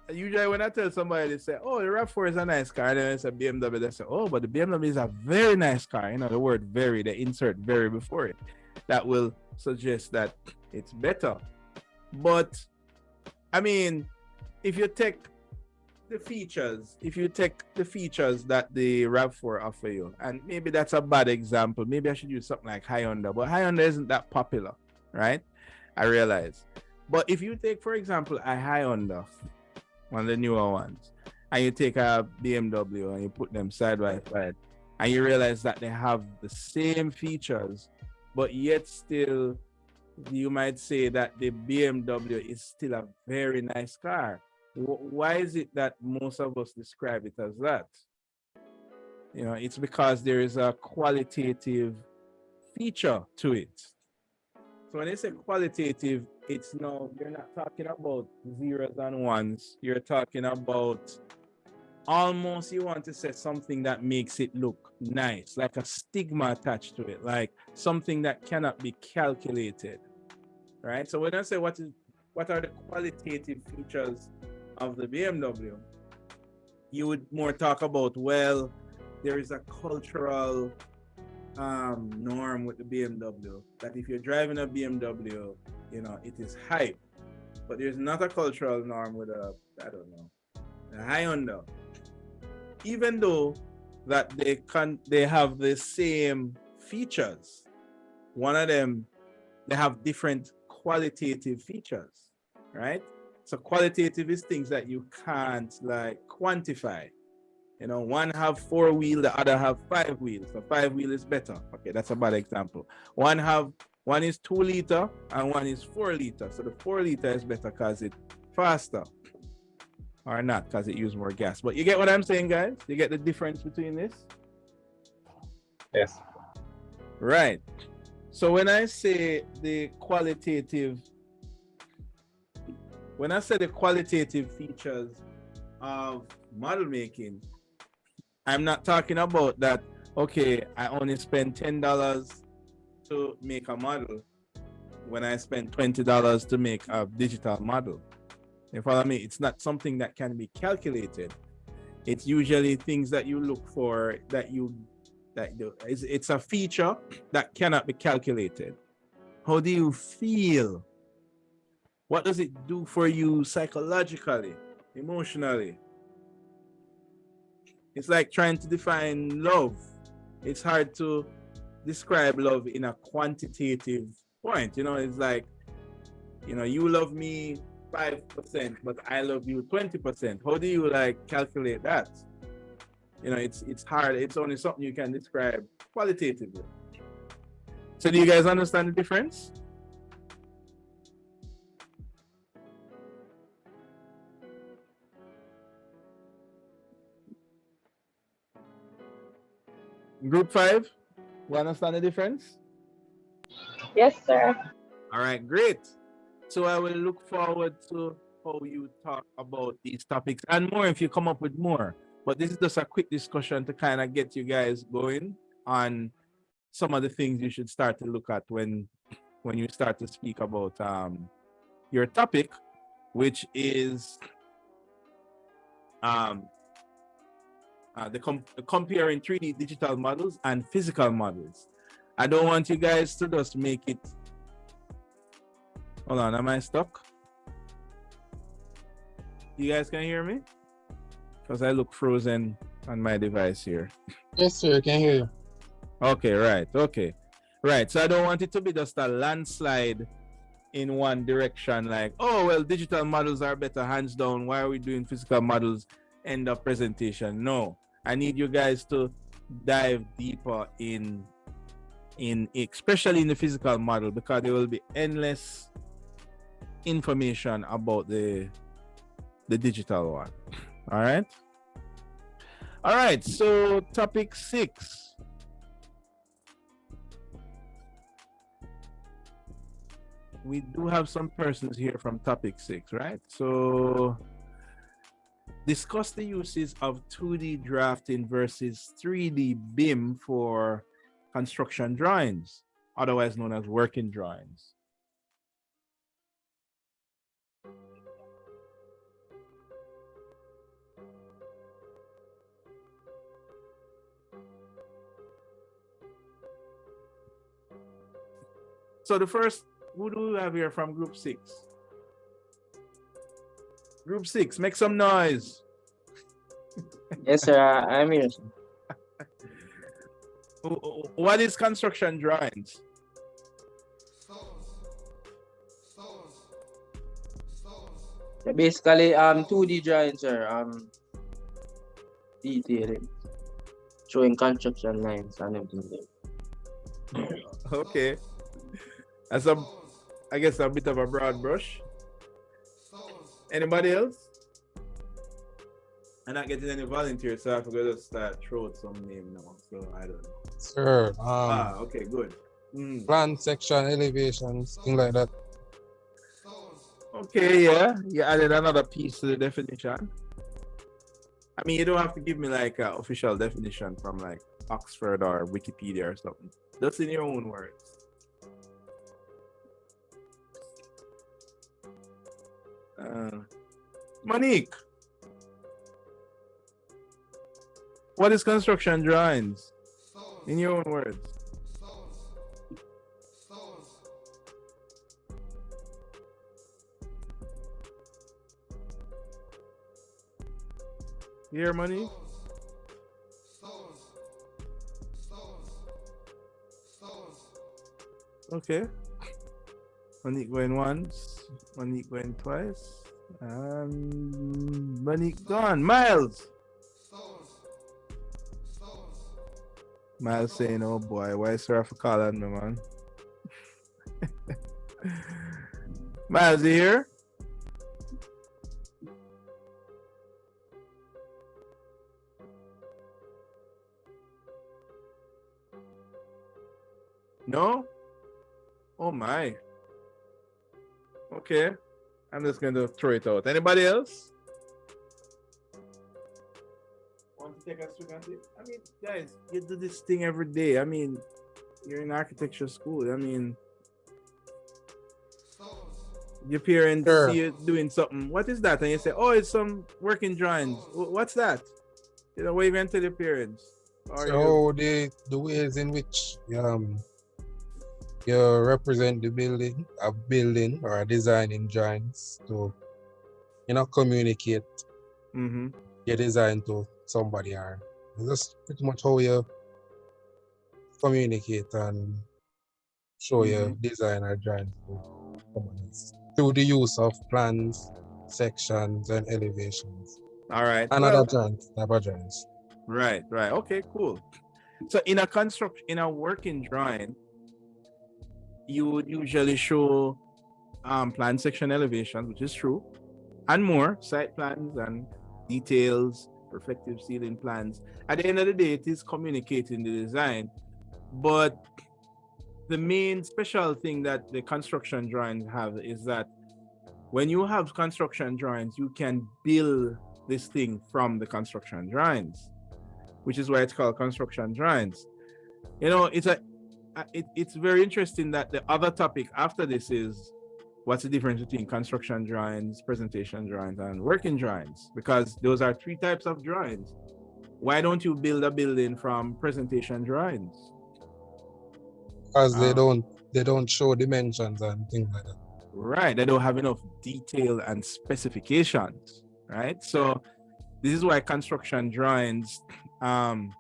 Usually when I tell somebody, they say, "Oh, the RAV4 is a nice car," and then it's a BMW. They say, "Oh, but the BMW is a very nice car." You know, the word "very," they insert "very" before it. That will suggest that it's better. But I mean, if you take the features that the RAV4 offer you, and maybe that's a bad example. Maybe I should use something like Hyundai, but Hyundai isn't that popular, right? I realize. But if you take, for example, a Hyundai, one of the newer ones, and you take a BMW and you put them side by side, and you realize that they have the same features, but yet still, you might say that the BMW is still a very nice car. Why is it that most of us describe it as that? You know, it's because there is a qualitative feature to it. So when they say qualitative, you're not talking about zeros and ones. You're talking about almost, you want to say something that makes it look nice, like a stigma attached to it, like something that cannot be calculated, right? So when I say what are the qualitative features of the BMW, you would more talk about, well, there is a cultural norm with the BMW that if you're driving a BMW, you know, it is hype. But there's not a cultural norm with a Hyundai. Even though that they have the same features, one of them, they have different qualitative features, right? So qualitative is things that you can't like quantify. You know, one have 4-wheel, the other have 5-wheel. So 5-wheel is better. Okay, that's a bad example. One is 2 liter and one is 4 liter. So the 4 liter is better because it's faster. Or not, because it uses more gas. But you get what I'm saying, guys? You get the difference between this? Yes. Right. So when I say the qualitative features of model making, I'm not talking about that, okay, I only spend $10 to make a model when I spend $20 to make a digital model. You follow me? It's not something that can be calculated. It's usually things that you look for it's a feature that cannot be calculated. How do you feel? What does it do for you psychologically, emotionally? It's like trying to define love. It's hard to describe love in a quantitative point. You know, it's like you know, you love me 5%, but I love you 20%. How do you like calculate that? You know, it's hard. It's only something you can describe qualitatively. So do you guys understand the difference? Group 5, you understand the difference? Yes, sir. All right, great. So I will look forward to how you talk about these topics and more if you come up with more. But this is just a quick discussion to kind of get you guys going on some of the things you should start to look at when you start to speak about your topic, which is comparing 3D digital models and physical models. I don't want you guys to just make it. Hold on, am I stuck? You guys can hear me? Because I look frozen on my device here. Yes, sir, I can hear you. Okay, right. Okay. Right. So I don't want it to be just a landslide in one direction, like, oh, well, digital models are better, hands down. Why are we doing physical models? End of presentation. No. I need you guys to dive deeper in especially in the physical model, because there will be endless information about the digital one. All right. All right. So topic 6. We do have some persons here from topic 6, right? So discuss the uses of 2D drafting versus 3D BIM for construction drawings, otherwise known as working drawings. So the first, who do we have here from group 6? Group 6, make some noise. Yes, sir. I'm here. Sir. What is construction drawings? Basically, 2D drawings, sir. Detailing, showing construction lines and everything. Okay. That's I guess a bit of a broad brush. Anybody else? I'm not getting any volunteers, so I forgot to start throwing some name now. So I don't know. Sir, Okay, good. plan section, elevations, things like that. Okay, yeah. You added another piece to the definition. I mean, you don't have to give me like an official definition from like Oxford or Wikipedia or something. Just in your own words. Monique, what is construction drawings? In your own words. You hear, Monique? Okay. Monique going once, Monique going twice. Monique gone. Miles. Miles saying, oh boy, why is Seraph calling me, man? Miles, you here? No? Oh my. Okay. I'm just going to throw it out. Anybody else? Want to take a swing at it? I mean, guys, you do this thing every day. I mean, you're in architecture school. I mean, your parents see you doing something. What is that? And you say, oh, it's some working drawings. What's that? You know, what are you going to tell your parents? So the ways in which you represent the building, a building or a design in drawings to, communicate your design to somebody, or that's pretty much how you communicate and show your design or drawing to someone else. through the use of plans, sections, and elevations. All right. And Well, other drawings. right. Okay, cool. So in a working drawing, you would usually show plan, section, elevation, which is true, and more site plans and details, reflective ceiling plans. At the end of the day, it is communicating the design, but the main special thing that the construction drawings have is that when you have construction drawings, you can build this thing from the construction drawings, which is why it's called construction drawings. You know, it's very interesting that the other topic after this is what's the difference between construction drawings, presentation drawings, and working drawings, because those are three types of drawings. Why don't you build a building from presentation drawings? Because they don't show dimensions and things like that. Right, they don't have enough detail and specifications, right? So this is why construction drawings, and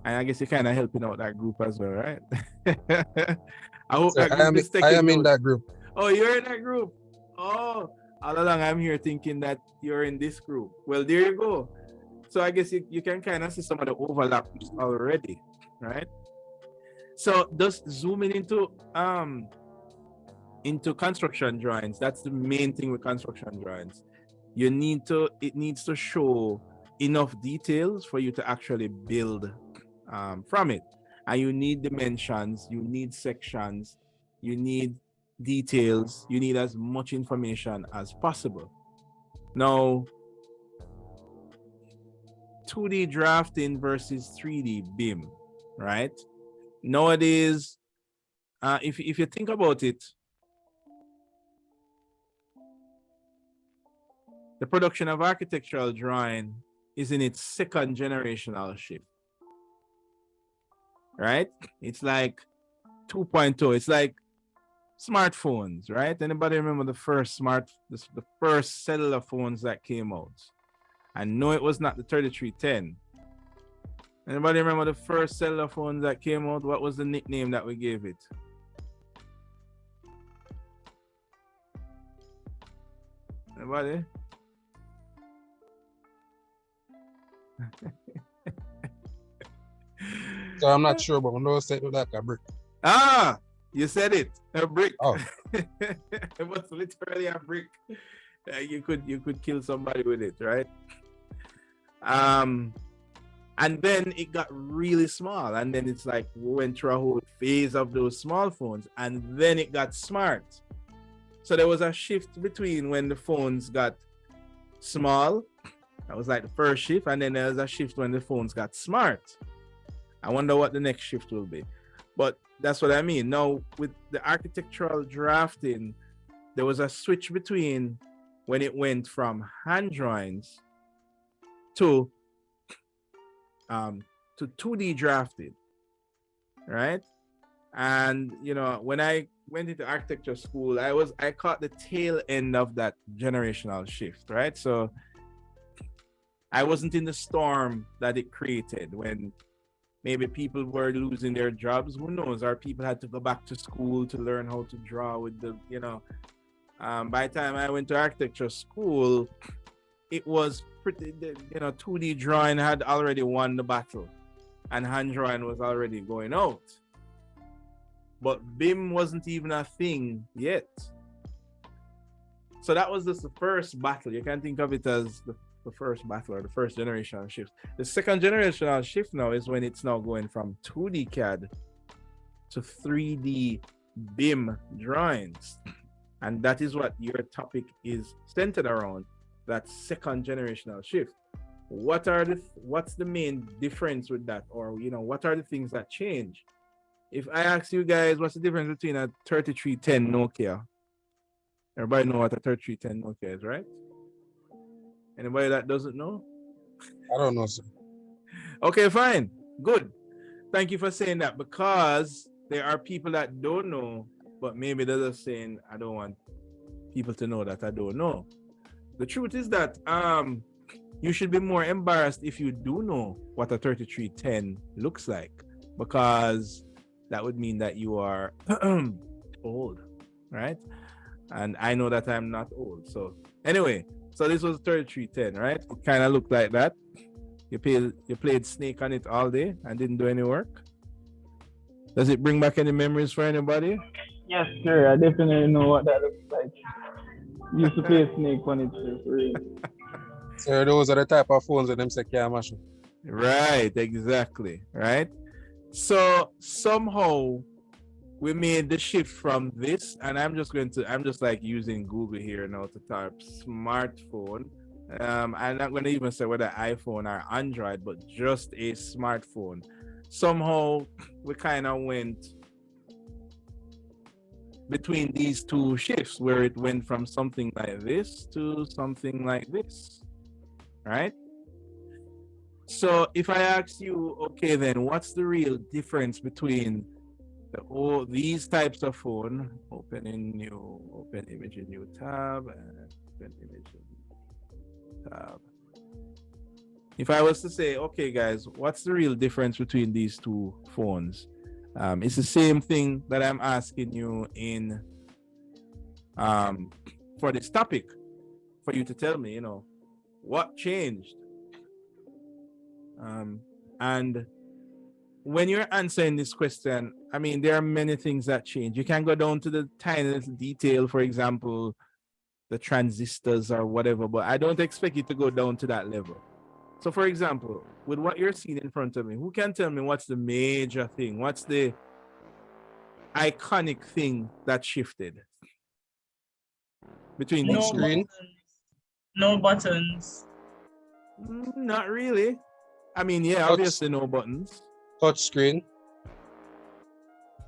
I guess you're kind of helping out that group as well, right? I hope So that group is taking I am in notes. that group. Oh, you're in that group. Oh, all along I'm here thinking that you're in this group. Well, there you go. So I guess you can kind of see some of the overlaps already, right? So just zooming into construction drawings, that's the main thing with construction drawings. It needs to show enough details for you to actually build from it. And you need dimensions, you need sections, you need details, you need as much information as possible. Now, 2D drafting versus 3D BIM, right? Nowadays, if you think about it, the production of architectural drawing is in its second generational shift, right? It's like 2.0. It's like smartphones, right? Anybody remember the first cellular phones that came out? I know it was not the 3310. Anybody remember the first cellular phone that came out? What was the nickname that we gave it? Anybody? So I'm not sure, but when those said it like a brick. Ah, you said it. A brick. Oh. It was literally a brick. You could kill somebody with it, right? And then it got really small, and then it's like we went through a whole phase of those small phones, and then it got smart. So there was a shift between when the phones got small, that was like the first shift, and then there was a shift when the phones got smart. I wonder what the next shift will be. But that's what I mean. Now, with the architectural drafting, there was a switch between when it went from hand drawings to 2D drafting, right? And you know, when I went into architecture school, I caught the tail end of that generational shift, right? So I wasn't in the storm that it created when maybe people were losing their jobs. Who knows? Or people had to go back to school to learn how to draw with the, you know. By the time I went to architecture school, it was pretty, you know, 2D drawing had already won the battle and hand drawing was already going out. But BIM wasn't even a thing yet. So that was just the first battle. You can think of it as the first battle or the first generational shift. The second generational shift now is when it's now going from 2D CAD to 3D BIM drawings. And that is what your topic is centered around, that second generational shift. What's the main difference with that? Or, you know, what are the things that change? If I ask you guys, what's the difference between a 3310 Nokia? Everybody know what a 3310 Nokia is, right? Anybody that doesn't know? I don't know, sir. Okay, fine. Good. Thank you for saying that, because there are people that don't know, but maybe they're just saying, I don't want people to know that I don't know. The truth is that you should be more embarrassed if you do know what a 3310 looks like, because that would mean that you are old, right? And I know that I'm not old. So anyway, so this was 3310, right? It kind of looked like that. You played Snake on it all day and didn't do any work. Does it bring back any memories for anybody? Yes, sir. I definitely know what that looks like. Used to play Snake on it, sir, for real. So those are the type of phones that them say can't mash up. Right, exactly. Right. So somehow we made the shift from this, and I'm just like using Google here now to type smartphone. I'm not going to even say whether iPhone or Android, but just a smartphone. Somehow we kind of went between these two shifts where it went from something like this to something like this, right? So if I ask you, okay, then what's the real difference between these types of phone? Open image in new tab, and open image in tab. If I was to say, okay, guys, what's the real difference between these two phones? It's the same thing that I'm asking you in for this topic, for you to tell me, what changed. And when you're answering this question, I mean, there are many things that change. You can go down to the tiny little detail, for example, the transistors or whatever, but I don't expect you to go down to that level. So for example, with what you're seeing in front of me, who can tell me what's the major thing? What's the iconic thing that shifted between No these two? Screen? buttons. No buttons. Not really. I mean, yeah, obviously no buttons. Touch screen?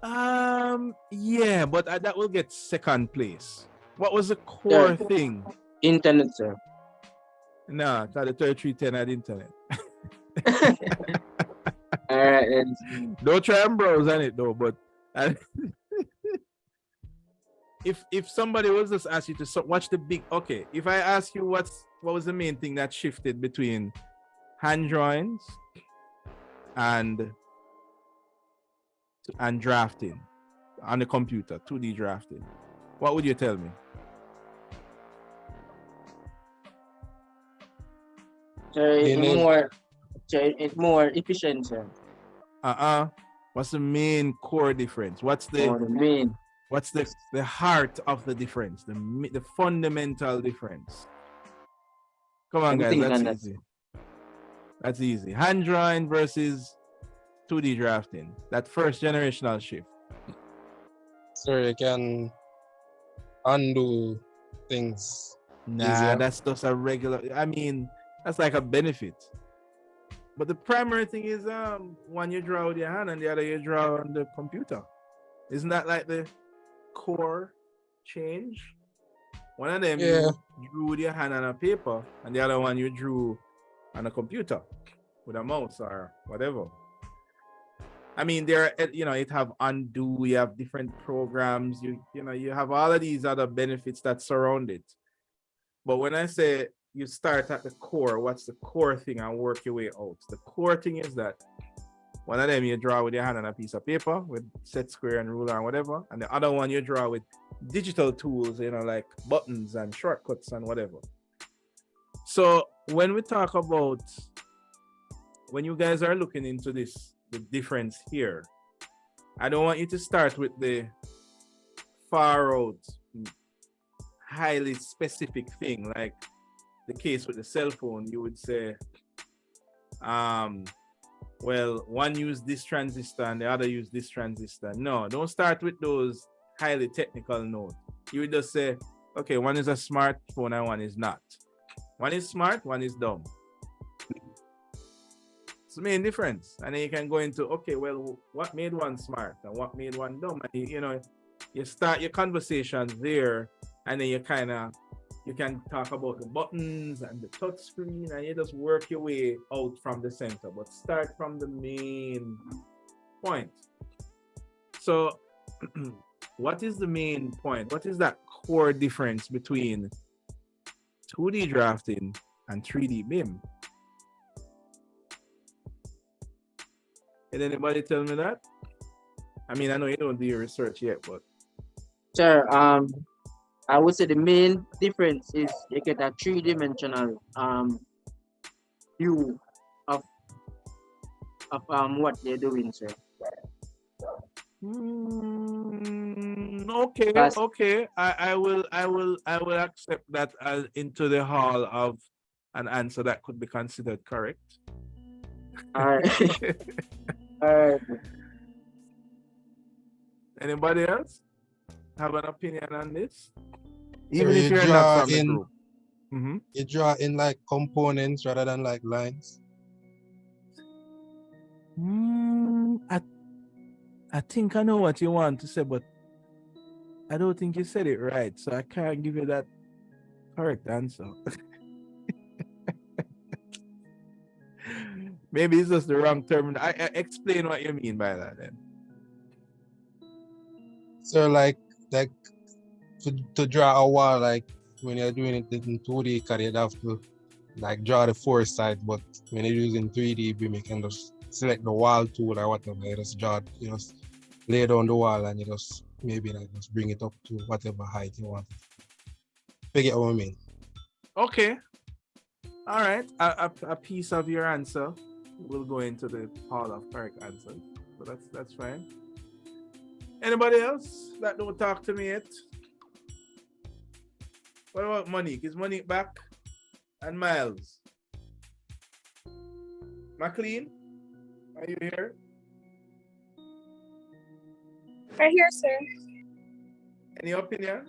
Yeah, but that will get second place. What was the core thing? Internet, sir. No, the 3310 had internet. All right, and Don't try and browse on it though, but if somebody was just ask you to watch the big, okay, if I ask you what was the main thing that shifted between hand drawings and drafting on the computer, 2D drafting, what would you tell me? sir, it's more efficient, sir. What's the main core difference? What's the main? What's the heart of the difference? The fundamental difference. Come on, guys, that's easy. That's easy. Hand drawing versus 2D drafting. That first generational shift. So you can undo things. Nah, easier. that's just a regular. I mean, that's like a benefit. But the primary thing is one you draw with your hand and the other you draw on the computer. Isn't that like the core change? One of them you drew with your hand on a paper and the other one you drew on a computer with a mouse or whatever. I mean, it have undo, you have different programs, you have all of these other benefits that surround it. But when I say you start at the core, what's the core thing and work your way out? The core thing is that one of them you draw with your hand on a piece of paper with set square and ruler and whatever, and the other one you draw with digital tools, like buttons and shortcuts and whatever. So when we talk about, when you guys are looking into this, the difference here, I don't want you to start with the far out, highly specific thing, like the case with the cell phone. You would say, well, one used this transistor and the other used this transistor. No, don't start with those highly technical notes. You would just say, okay, one is a smartphone and one is not. One is smart, one is dumb. It's the main difference. And then you can go into, okay, well, what made one smart and what made one dumb? And you start your conversation there, and then you can talk about the buttons and the touch screen, and you just work your way out from the center, but start from the main point. So what is the main point? What is that core difference between 2D drafting and 3D BIM? Can anybody tell me that? I mean, I know you don't do your research yet, but Sir, I would say the main difference is you get a three-dimensional view of what they're doing, sir. Okay, Because okay. I will accept that as into the hall of an answer that could be considered correct. alright, alright. Anybody else have an opinion on this? So Even if you you're not draw from the in group. you draw in like components rather than like lines. I think I know what you want to say, but I don't think you said it right, so I can't give you that correct answer. Maybe it's just the wrong term. I explain what you mean by that then. So like to draw a wall, like when you're doing it in 2D, because you'd have to like draw the four sides, but when you're using 3D BIM, you can just select the wall tool or whatever, you just draw, you just lay down the wall and you just maybe like just bring it up to whatever height you want. You get what I mean? Okay. All right. A piece of your answer will go into the hall of correct answers. So that's fine. Anybody else that don't talk to me yet? What about Monique? Is Monique back? And Miles? McLean? Are you here? Right here, sir. Any opinion?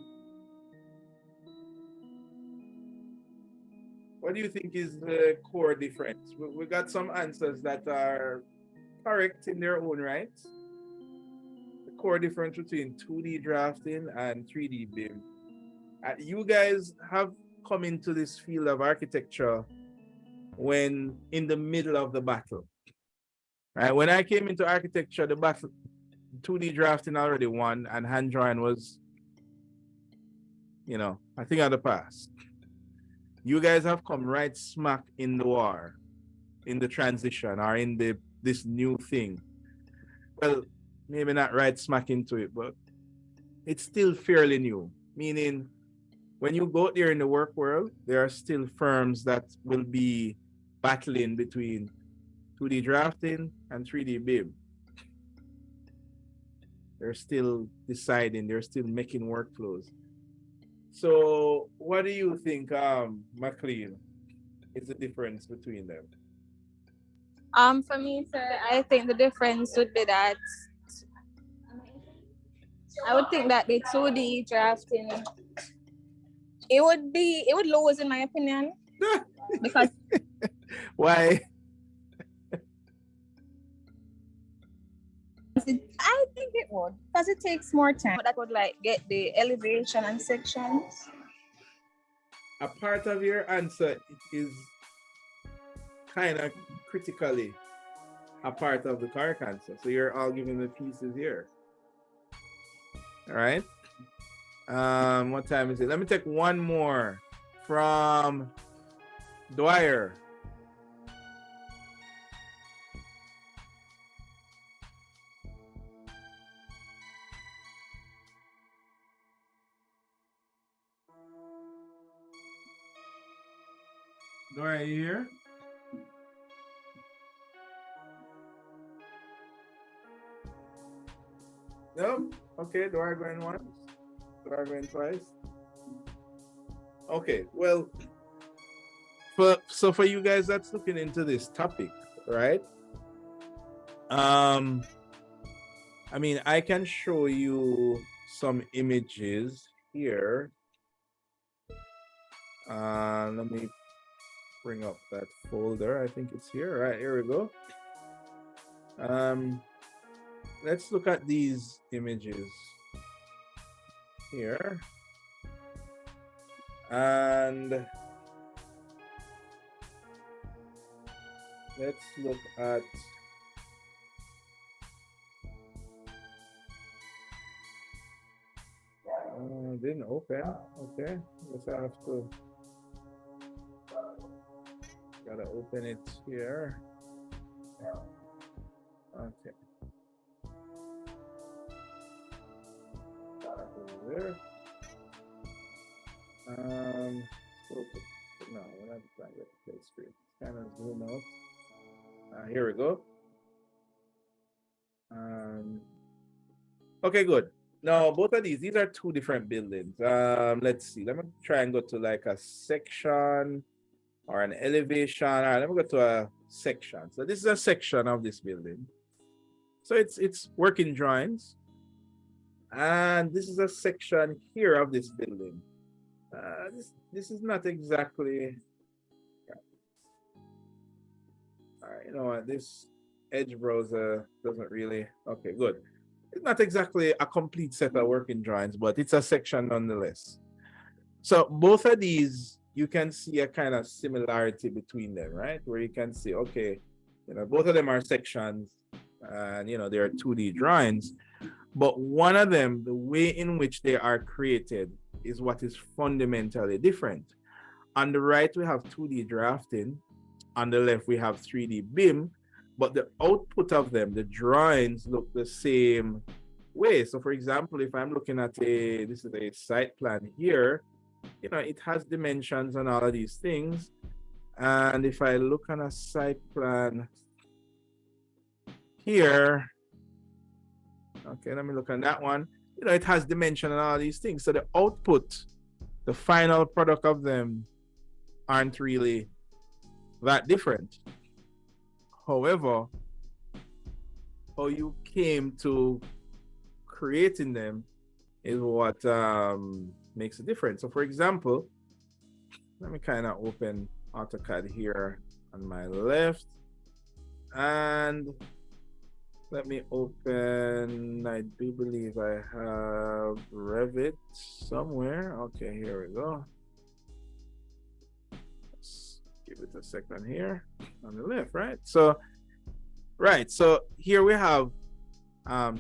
What do you think is the core difference? We got some answers that are correct in their own right. The core difference between 2D drafting and 3D BIM. You guys have come into this field of architecture when in the middle of the battle. Right? When I came into architecture, the battle 2D drafting already won and hand drawing was, I think of the past. You guys have come right smack in the war, in the transition, or in this new thing. Well, maybe not right smack into it, but it's still fairly new. Meaning, when you go there in the work world, there are still firms that will be battling between 2D drafting and 3D BIM. They're still deciding, they're still making workflows. So what do you think, McLean, is the difference between them? For me, sir, I think the difference would be that I would think that the 2D drafting it would lose in my opinion. Because Why? I think it would. Because it takes more time. That would like get the elevation and sections. A part of your answer is kind of critically a part of the correct answer. So you're all giving the pieces here. All right. What time is it? Let me take one more from Dwyer. Dwyer, are you here? No? Okay, Dwyer going once. Dwyer going twice. Okay, well, for you guys that's looking into this topic, right? I mean, I can show you some images here. Let me bring up that folder. I think it's here. Right, here we go. Let's look at these images here. And let's look at didn't open. Okay, guess I have to gotta open it here. Okay. There. So no, we're not trying to play screen. Kind of zoom out. Here we go. Okay, good. Now both of these are two different buildings. Let's see. Let me try and go to like a section or an elevation. All right, let me go to a section. So this is a section of this building. So it's working drawings. And this is a section here of this building. This is not exactly. All right, you know what? This Edge browser doesn't really. Okay, good. It's not exactly a complete set of working drawings, but it's a section nonetheless. So both of these, you can see a kind of similarity between them, right? Where you can see, okay, you know, both of them are sections, and you know, they are 2D drawings. But one of them, the way in which they are created is what is fundamentally different. On the right, we have 2D drafting. On the left, we have 3D BIM, but the output of them, the drawings, look the same way. So for example, if I'm looking at this is a site plan here, you know, it has dimensions and all of these things. And if I look on a site plan here, okay, let me look on that one. You know, it has dimension and all these things. So the output, the final product of them aren't really that different. However, how you came to creating them is what makes a difference. So for example, let me kind of open AutoCAD here on my left. And let me open, I do believe I have Revit somewhere. Okay, here we go. Let's give it a second here on the left, right? So, right, so here we have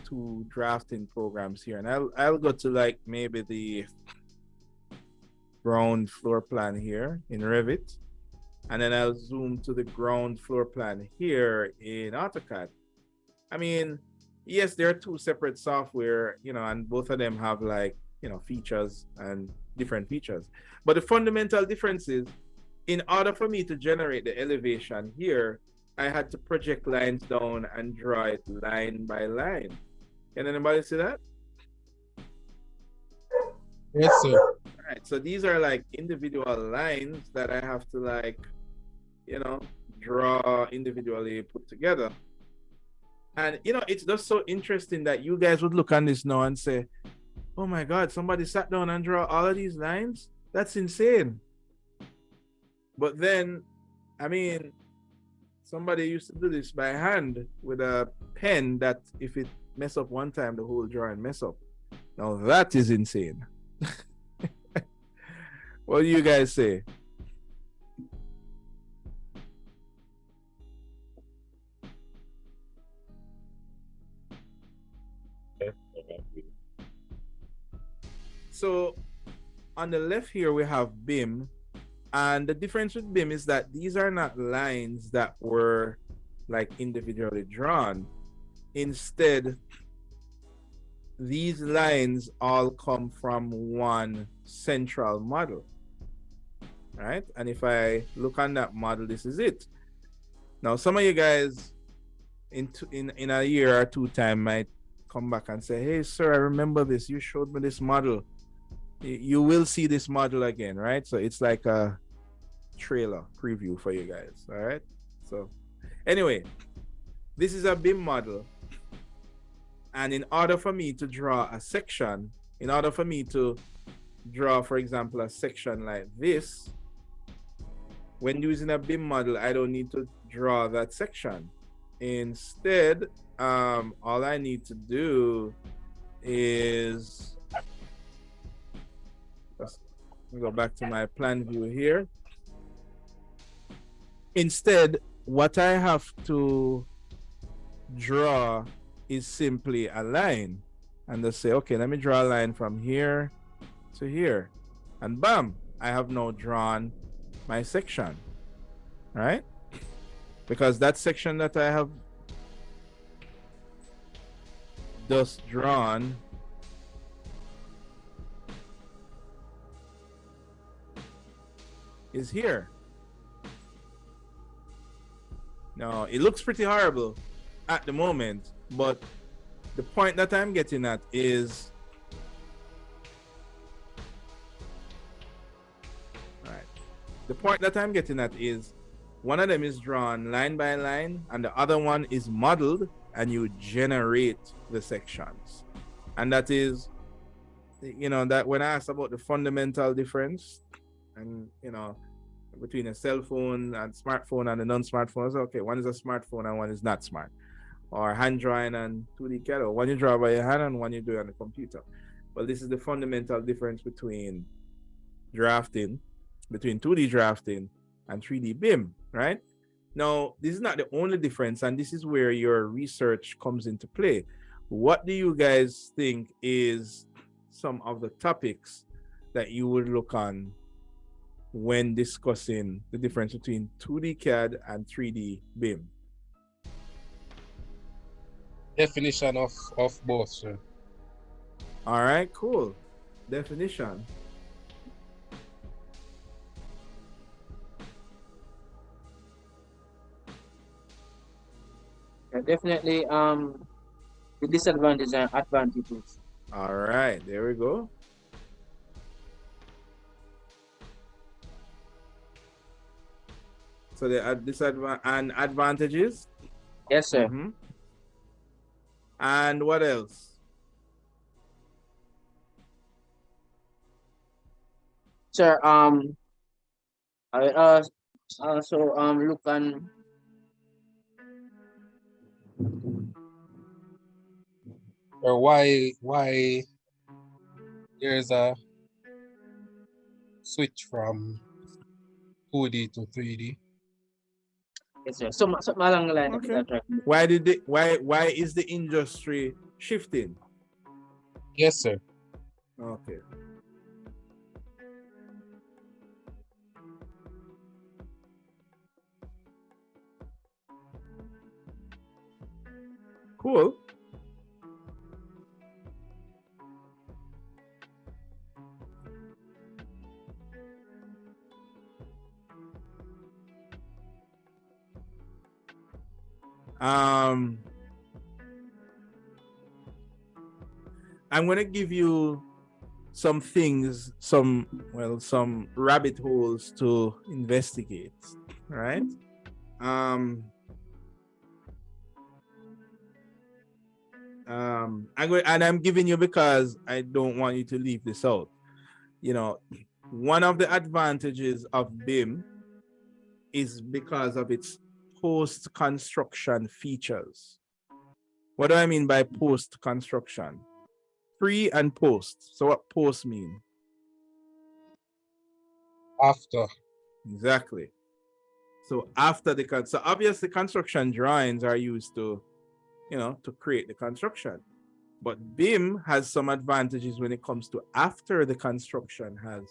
two drafting programs here, and I'll go to like maybe the ground floor plan here in Revit, and then I'll zoom to the ground floor plan here in AutoCAD. I mean, yes, there are two separate software, you know, and both of them have like, you know, features and different features. But the fundamental difference is, in order for me to generate the elevation here, I had to project lines down and draw it line by line. Can anybody see that? Yes, sir. All right, so these are like individual lines that I have to like, you know, draw individually, put together. And you know, it's just so interesting that you guys would look on this now and say, oh my God, somebody sat down and draw all of these lines? That's insane. But then, I mean, somebody used to do this by hand with a pen that if it mess up one time, the whole drawing mess up. Now that is insane. What do you guys say? So on the left here, we have BIM. And the difference with BIM is that these are not lines that were like individually drawn. Instead, these lines all come from one central model, right? And if I look on that model, this is it. Now, some of you guys in a year or two time might come back and say, hey, sir, I remember this. You showed me this model. You will see this model again, right? So it's like a trailer preview for you guys, all right? So anyway, this is a BIM model. And in order for me to draw a section, in order for me to draw, for example, a section like this, when using a BIM model, I don't need to draw that section. Instead, all I need to do is let's go back to my plan view here. Instead, what I have to draw is simply a line, and just say, okay, let me draw a line from here to here, and bam, I have now drawn my section, right? Because that section that I have just drawn is here. Now, it looks pretty horrible at the moment, but the point that I'm getting at is, the point that I'm getting at is one of them is drawn line by line and the other one is modeled, and you generate the sections. And that is, you know, that when I asked about the fundamental difference and, you know, between a cell phone and smartphone and a non-smartphone, I said, okay, one is a smartphone and one is not smart. Or hand drawing and 2D CAD, or one you draw by your hand and one you do on the computer. Well, this is the fundamental difference between drafting, between 2D drafting and 3D BIM, right? Now, this is not the only difference, and this is where your research comes into play. What do you guys think is some of the topics that you would look on when discussing the difference between 2D CAD and 3D BIM? Definition of both, sir. All right, cool. Definition. Definitely the disadvantages and advantages. All right, there we go. So the advantages. Yes, sir. Mm-hmm. And what else? Sir, I also look on Or why there's a switch from 2D to 3D. yes, sir. Something along the line of that, right? Why is the industry shifting? Yes, sir. Okay. Cool. I'm going to give you some things, some rabbit holes to investigate, right? I'm giving you because I don't want you to leave this out. You know, one of the advantages of BIM is because of its post-construction features. What do I mean by post-construction? Pre and post. So what post mean? After. Exactly. So after so obviously construction drawings are used to, you know, to create the construction. But BIM has some advantages when it comes to after the construction has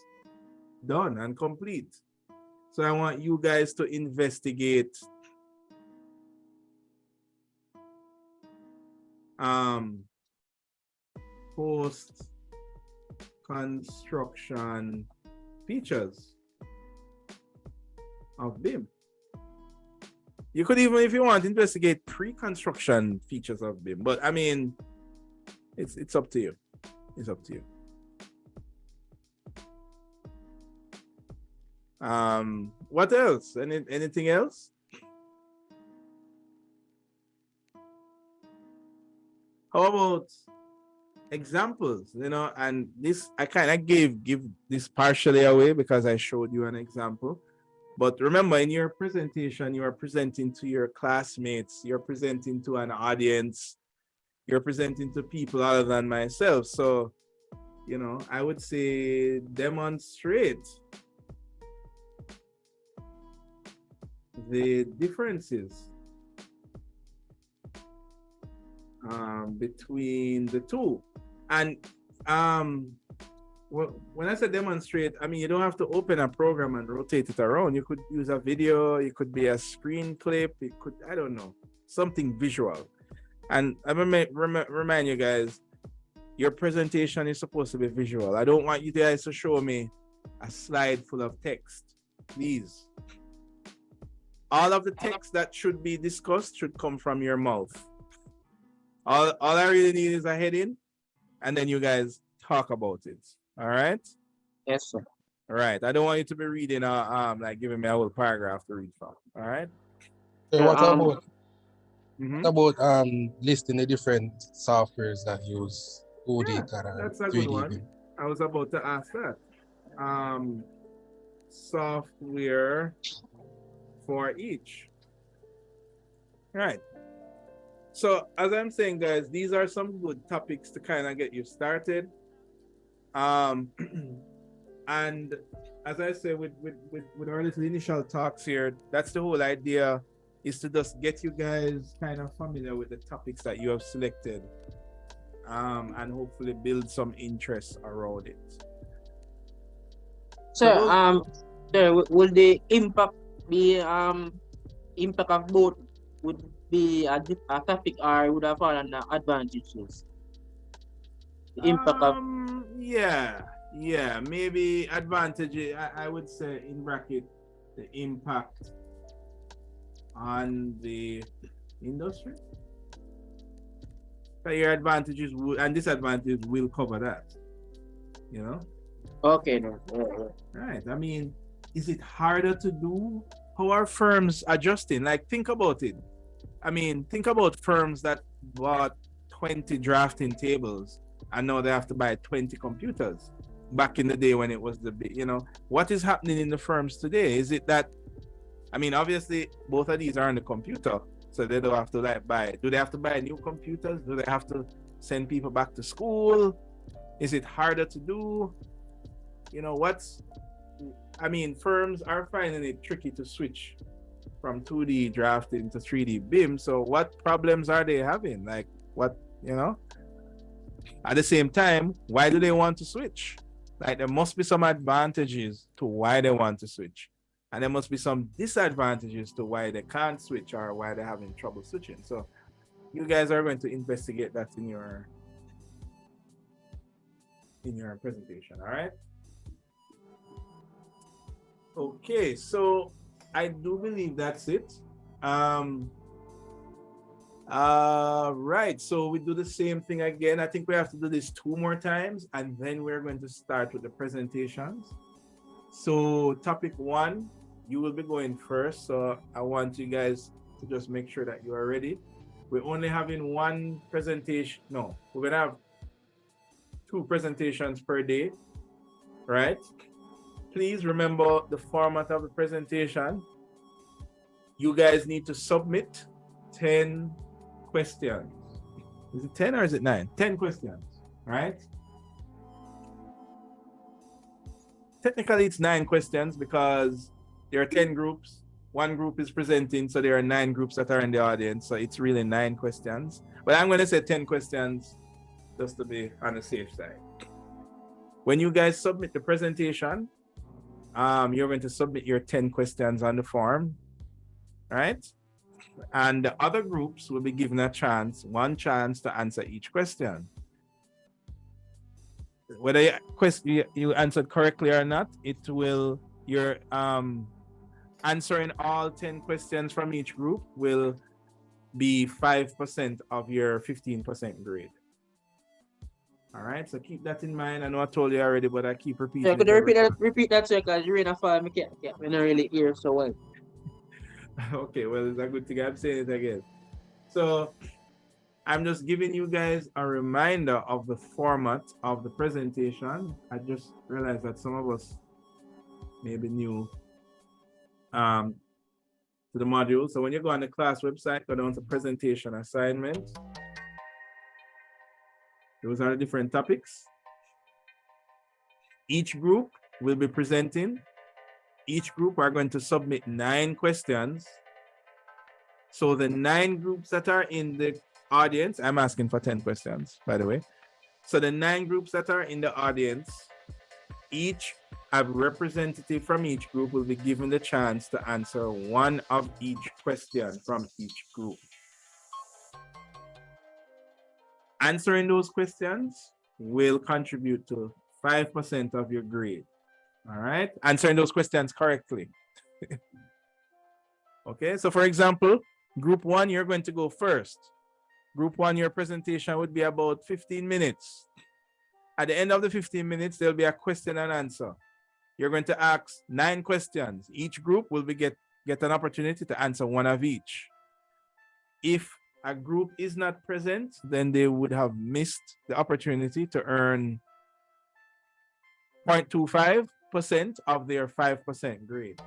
done and complete. So I want you guys to investigate post-construction features of BIM. You could even, if you want, investigate pre-construction features of BIM. But I mean, it's up to you. It's up to you. What else? Anything else? How about examples? You know, and this I kind of give this partially away because I showed you an example. But remember, in your presentation, you are presenting to your classmates, you're presenting to an audience, you're presenting to people other than myself. So, you know, I would say demonstrate the differences between the two. And well, when I say demonstrate, I mean, you don't have to open a program and rotate it around. You could use a video, it could be a screen clip, it could, I don't know, something visual. And I remind you guys, your presentation is supposed to be visual. I don't want you guys to show me a slide full of text. please. All of the text that should be discussed should come from your mouth. All I really need is a heading, and then you guys talk about it. All right? Yes, sir. All right. I don't want you to be reading like giving me a whole paragraph to read from. All right? So what about Mhm. listing the different softwares that use OD Yeah, CAD and that's a good 3D one. BIM? I was about to ask that. Software for each. Right. So as I'm saying, guys, these are some good topics to kind of get you started. And as I say, with our little initial talks here, that's the whole idea, is to just get you guys kind of familiar with the topics that you have selected, and hopefully build some interest around it. Sir, So will the impact be impact of both would be a topic, or would have fallen the advantages? The impact of yeah, maybe advantage. I would say in bracket the impact on the industry. But your advantages and disadvantages will cover that. You know. okay, no. Right. I mean, is it harder to do? How are firms adjusting? Like, think about it. I mean, think about firms that bought 20 drafting tables and now they have to buy 20 computers. Back in the day when it was the big, what is happening in the firms today? Is it that, I mean, obviously both of these are on the computer, so they don't have to do they have to buy new computers? Do they have to send people back to school? Is it harder to do? Firms are finding it tricky to switch from 2D drafting to 3D BIM. So what problems are they having? Like at the same time, why do they want to switch? Like, there must be some advantages to why they want to switch. And there must be some disadvantages to why they can't switch or why they're having trouble switching. So you guys are going to investigate that in your presentation, all right? Okay, so I do believe that's it. Right, so we do the same thing again. I think we have to do this 2 more times, and then we're going to start with the presentations. So topic 1, you will be going first. So I want you guys to just make sure that you are ready. We're only having 1 presentation. No, we're gonna have 2 presentations per day, right? Please remember the format of the presentation. You guys need to submit 10 questions. Is it 10 or is it 9? 10 questions, right? Technically, it's 9 questions because there are 10 groups. 1 group is presenting, so there are 9 groups that are in the audience. So it's really 9 questions. But I'm going to say 10 questions just to be on the safe side. When you guys submit the presentation, you're going to submit your 10 questions on the form, right? And the other groups will be given a chance, 1 chance to answer each question. Whether you answered correctly or not, you're answering all 10 questions from each group will be 5% of your 15% grade. All right, so keep that in mind. I know I told you already, but I keep repeating. Yeah, could you repeat that, sir? Because you're in a file, I can't really hear so well. Okay, well, it's a good thing I'm saying it again. So I'm just giving you guys a reminder of the format of the presentation. I just realized that some of us may be new to the module. So when you go on the class website, go down to presentation assignment. Those are the different topics. Each group will be presenting. Each group are going to submit 9 questions. So the 9 groups that are in the audience, I'm asking for 10 questions, by the way. So the 9 groups that are in the audience, each a representative from each group will be given the chance to answer 1 of each question from each group. Answering those questions will contribute to 5% of your grade. All right, answering those questions correctly. Okay, so for example, group 1, you're going to go first. Group 1, your presentation would be about 15 minutes. At the end of the 15 minutes, there'll be a question and answer. You're going to ask 9 questions. Each group will get an opportunity to answer one of each. If a group is not present, then they would have missed the opportunity to earn 0.25% of their 5% grade.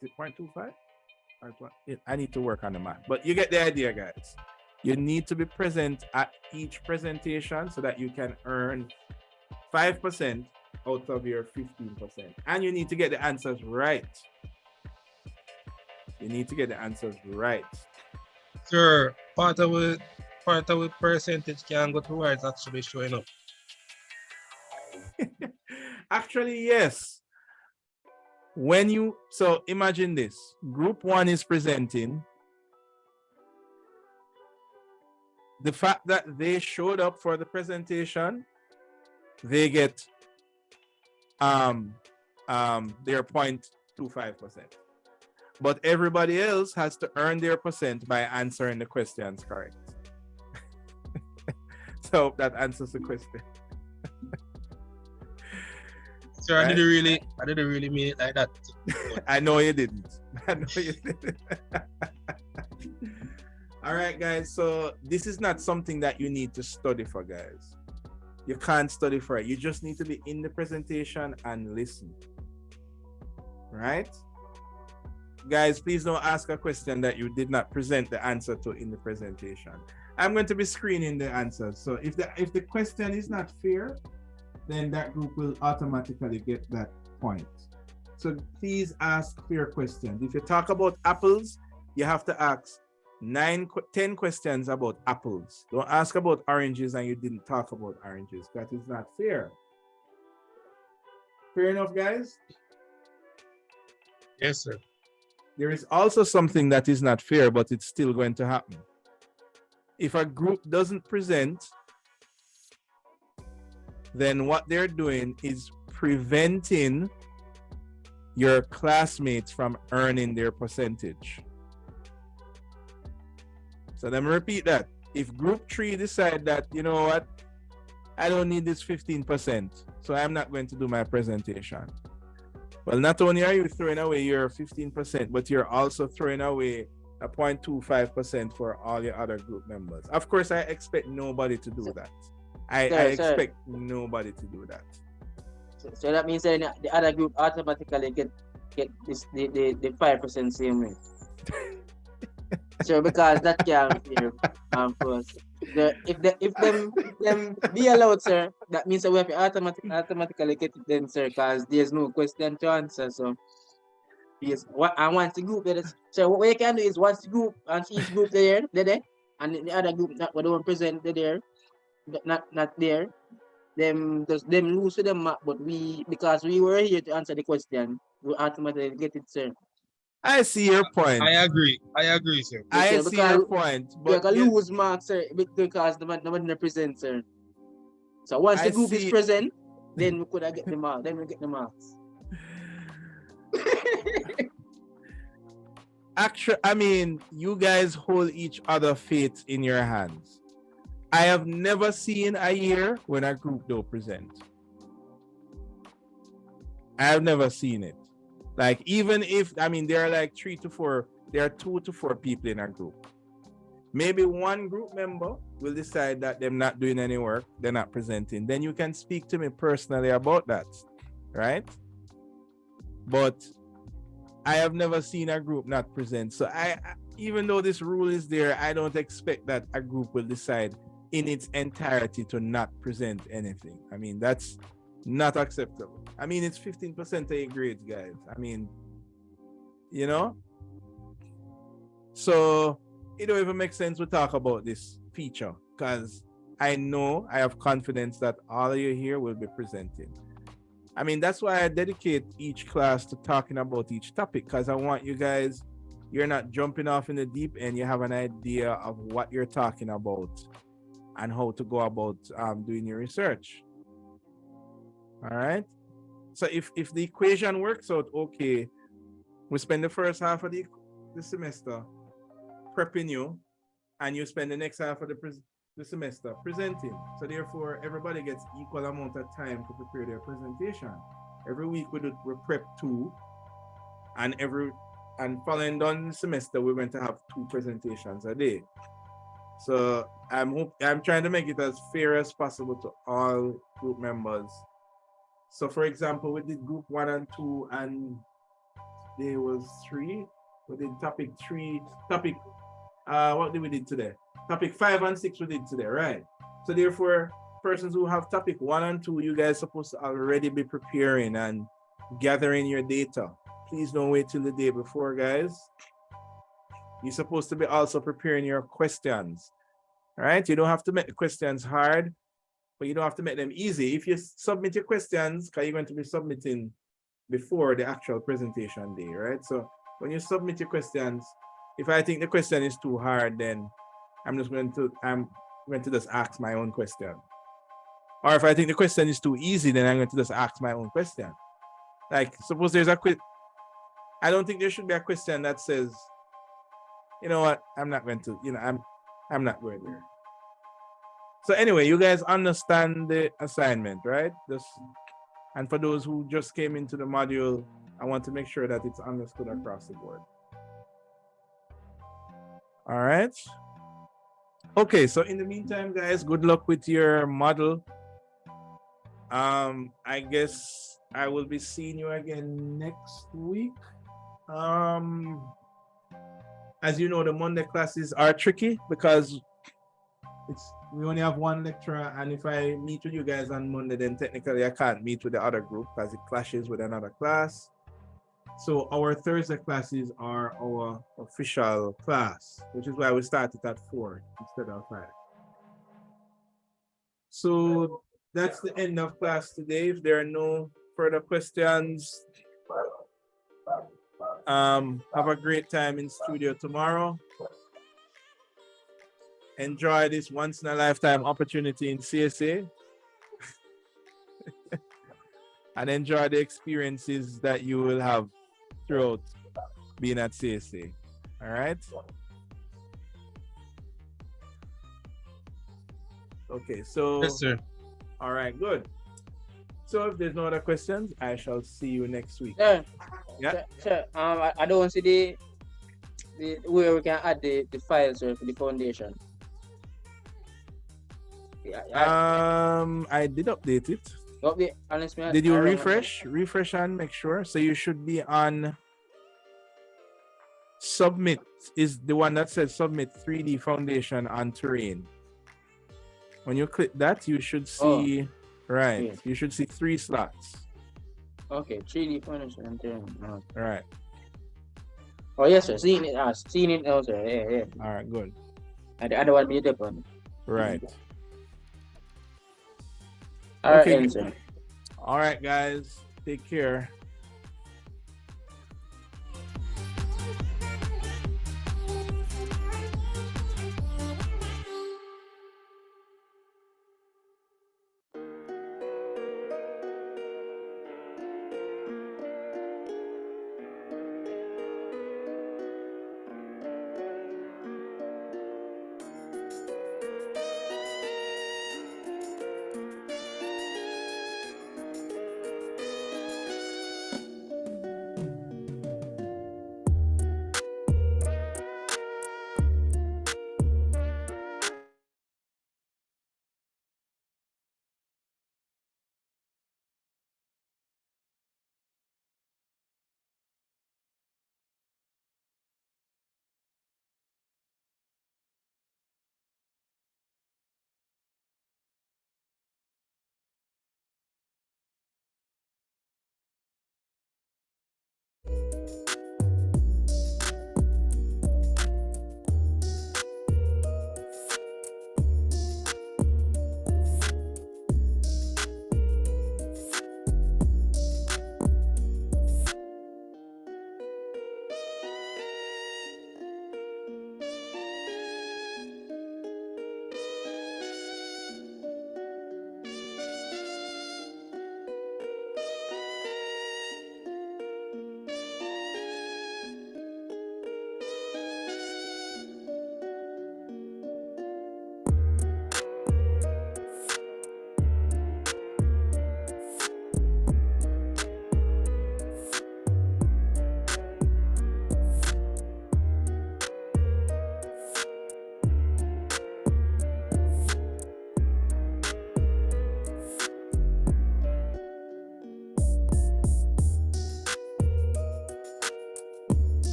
Is it 0.25? I need to work on the math, but you get the idea, guys. You need to be present at each presentation so that you can earn 5% out of your 15%. And you need to get the answers right. You need to get the answers right. Sir, part of the percentage can go towards actually showing up. Actually, yes. So imagine this. Group 1 is presenting. The fact that they showed up for the presentation, they get their 0.25%. But everybody else has to earn their percent by answering the questions correct. So that answers the question. Sir, right? I didn't really mean it like that. I know you didn't. All right, guys. So this is not something that you need to study for, guys. You can't study for it. You just need to be in the presentation and listen. Right? Guys, please don't ask a question that you did not present the answer to in the presentation. I'm going to be screening the answers. So if the question is not fair, then that group will automatically get that point. So please ask clear questions. If you talk about apples, you have to ask 10 questions about apples. Don't ask about oranges and you didn't talk about oranges. That is not fair. Fair enough, guys? Yes, sir. There is also something that is not fair, but it's still going to happen. If a group doesn't present, then what they're doing is preventing your classmates from earning their percentage. So let me repeat that. If group 3 decide that, you know what, I don't need this 15%, so I'm not going to do my presentation. Well, not only are you throwing away your 15%, but you're also throwing away a 0.25% for all your other group members. Of course, I expect nobody to do that. I expect nobody to do that. So that means that the other group automatically get this the 5% same way. So because that can't be first. If them be allowed, sir, that means that we have to automatically get it then, sir, because there's no question to answer. So yes, once the group there is, so what we can do is once the group and each group they're there, and the other group that we don't present they're not there, them lose to them, but because we were here to answer the question, we automatically get it, sir. I see your point. I agree, sir. I see your point. But we can lose marks, sir, because nobody present, sir. So once the group is present, then we could get the marks. Then we get the marks. Actually, I mean, you guys hold each other fate in your hands. I have never seen a year when a group don't present. I have never seen it. Like, even if, I mean, there are like 3 to 4, there are 2 to 4 people in a group. Maybe one group member will decide that they're not doing any work, they're not presenting. Then you can speak to me personally about that, right? But I have never seen a group not present. So even though this rule is there, I don't expect that a group will decide in its entirety to not present anything. I mean, that's not acceptable. I mean, it's 15% A grades, guys. I mean, you know? So it don't even make sense to talk about this feature, because I know, I have confidence that all of you here will be presenting. I mean, that's why I dedicate each class to talking about each topic, because I want you guys, you're not jumping off in the deep end, you have an idea of what you're talking about and how to go about doing your research. All right. So if the equation works out okay, we spend the first half of the semester prepping you, and you spend the next half of the semester presenting. So therefore, everybody gets equal amount of time to prepare their presentation. Every week we prep 2, and following down the semester we're going to have 2 presentations a day. So I'm trying to make it as fair as possible to all group members. So for example, we did group 1 and 2, and there was 3. We did topic 3, what did we did today? Topic 5 and 6 we did today, right? So therefore, persons who have topic 1 and 2, you guys supposed to already be preparing and gathering your data. Please don't wait till the day before, guys. You're supposed to be also preparing your questions, right? You don't have to make the questions hard, but you don't have to make them easy. If you submit your questions, because you're going to be submitting before the actual presentation day, right? So when you submit your questions, if I think the question is too hard, then I'm going to just ask my own question. Or if I think the question is too easy, then I'm going to just ask my own question. Like, suppose there's a quiz. I don't think there should be a question that says, you know what, I'm not going to, I'm not going there. So anyway, you guys understand the assignment, right? And for those who just came into the module, I want to make sure that it's understood across the board. All right. Okay, so in the meantime, guys, good luck with your model. I guess I will be seeing you again next week. As you know, the Monday classes are tricky because we only have one lecturer, and if I meet with you guys on Monday, then technically I can't meet with the other group because it clashes with another class. So our Thursday classes are our official class, which is why we started at 4 instead of 5. So that's the end of class today. If there are no further questions, have a great time in studio tomorrow. Enjoy this once in a lifetime opportunity in CSA. And enjoy the experiences that you will have throughout being at CSA. All right. Okay, so Yes, sir. All right, good. So if there's no other questions, I shall see you next week. Sir, Yeah. sir, I don't see the where we can add the files for the foundation. I did update it. Did you refresh and make sure? So you should be on submit, is the one that says submit 3D foundation on terrain. When you click that, you should see, right, yeah. You should see 3 slots. Okay, 3D foundation on terrain. Right. Oh yes, sir. Seeing it also. Yeah. All right, good. And the other one be different. Right. All right, okay. Sir. All right, guys. Take care.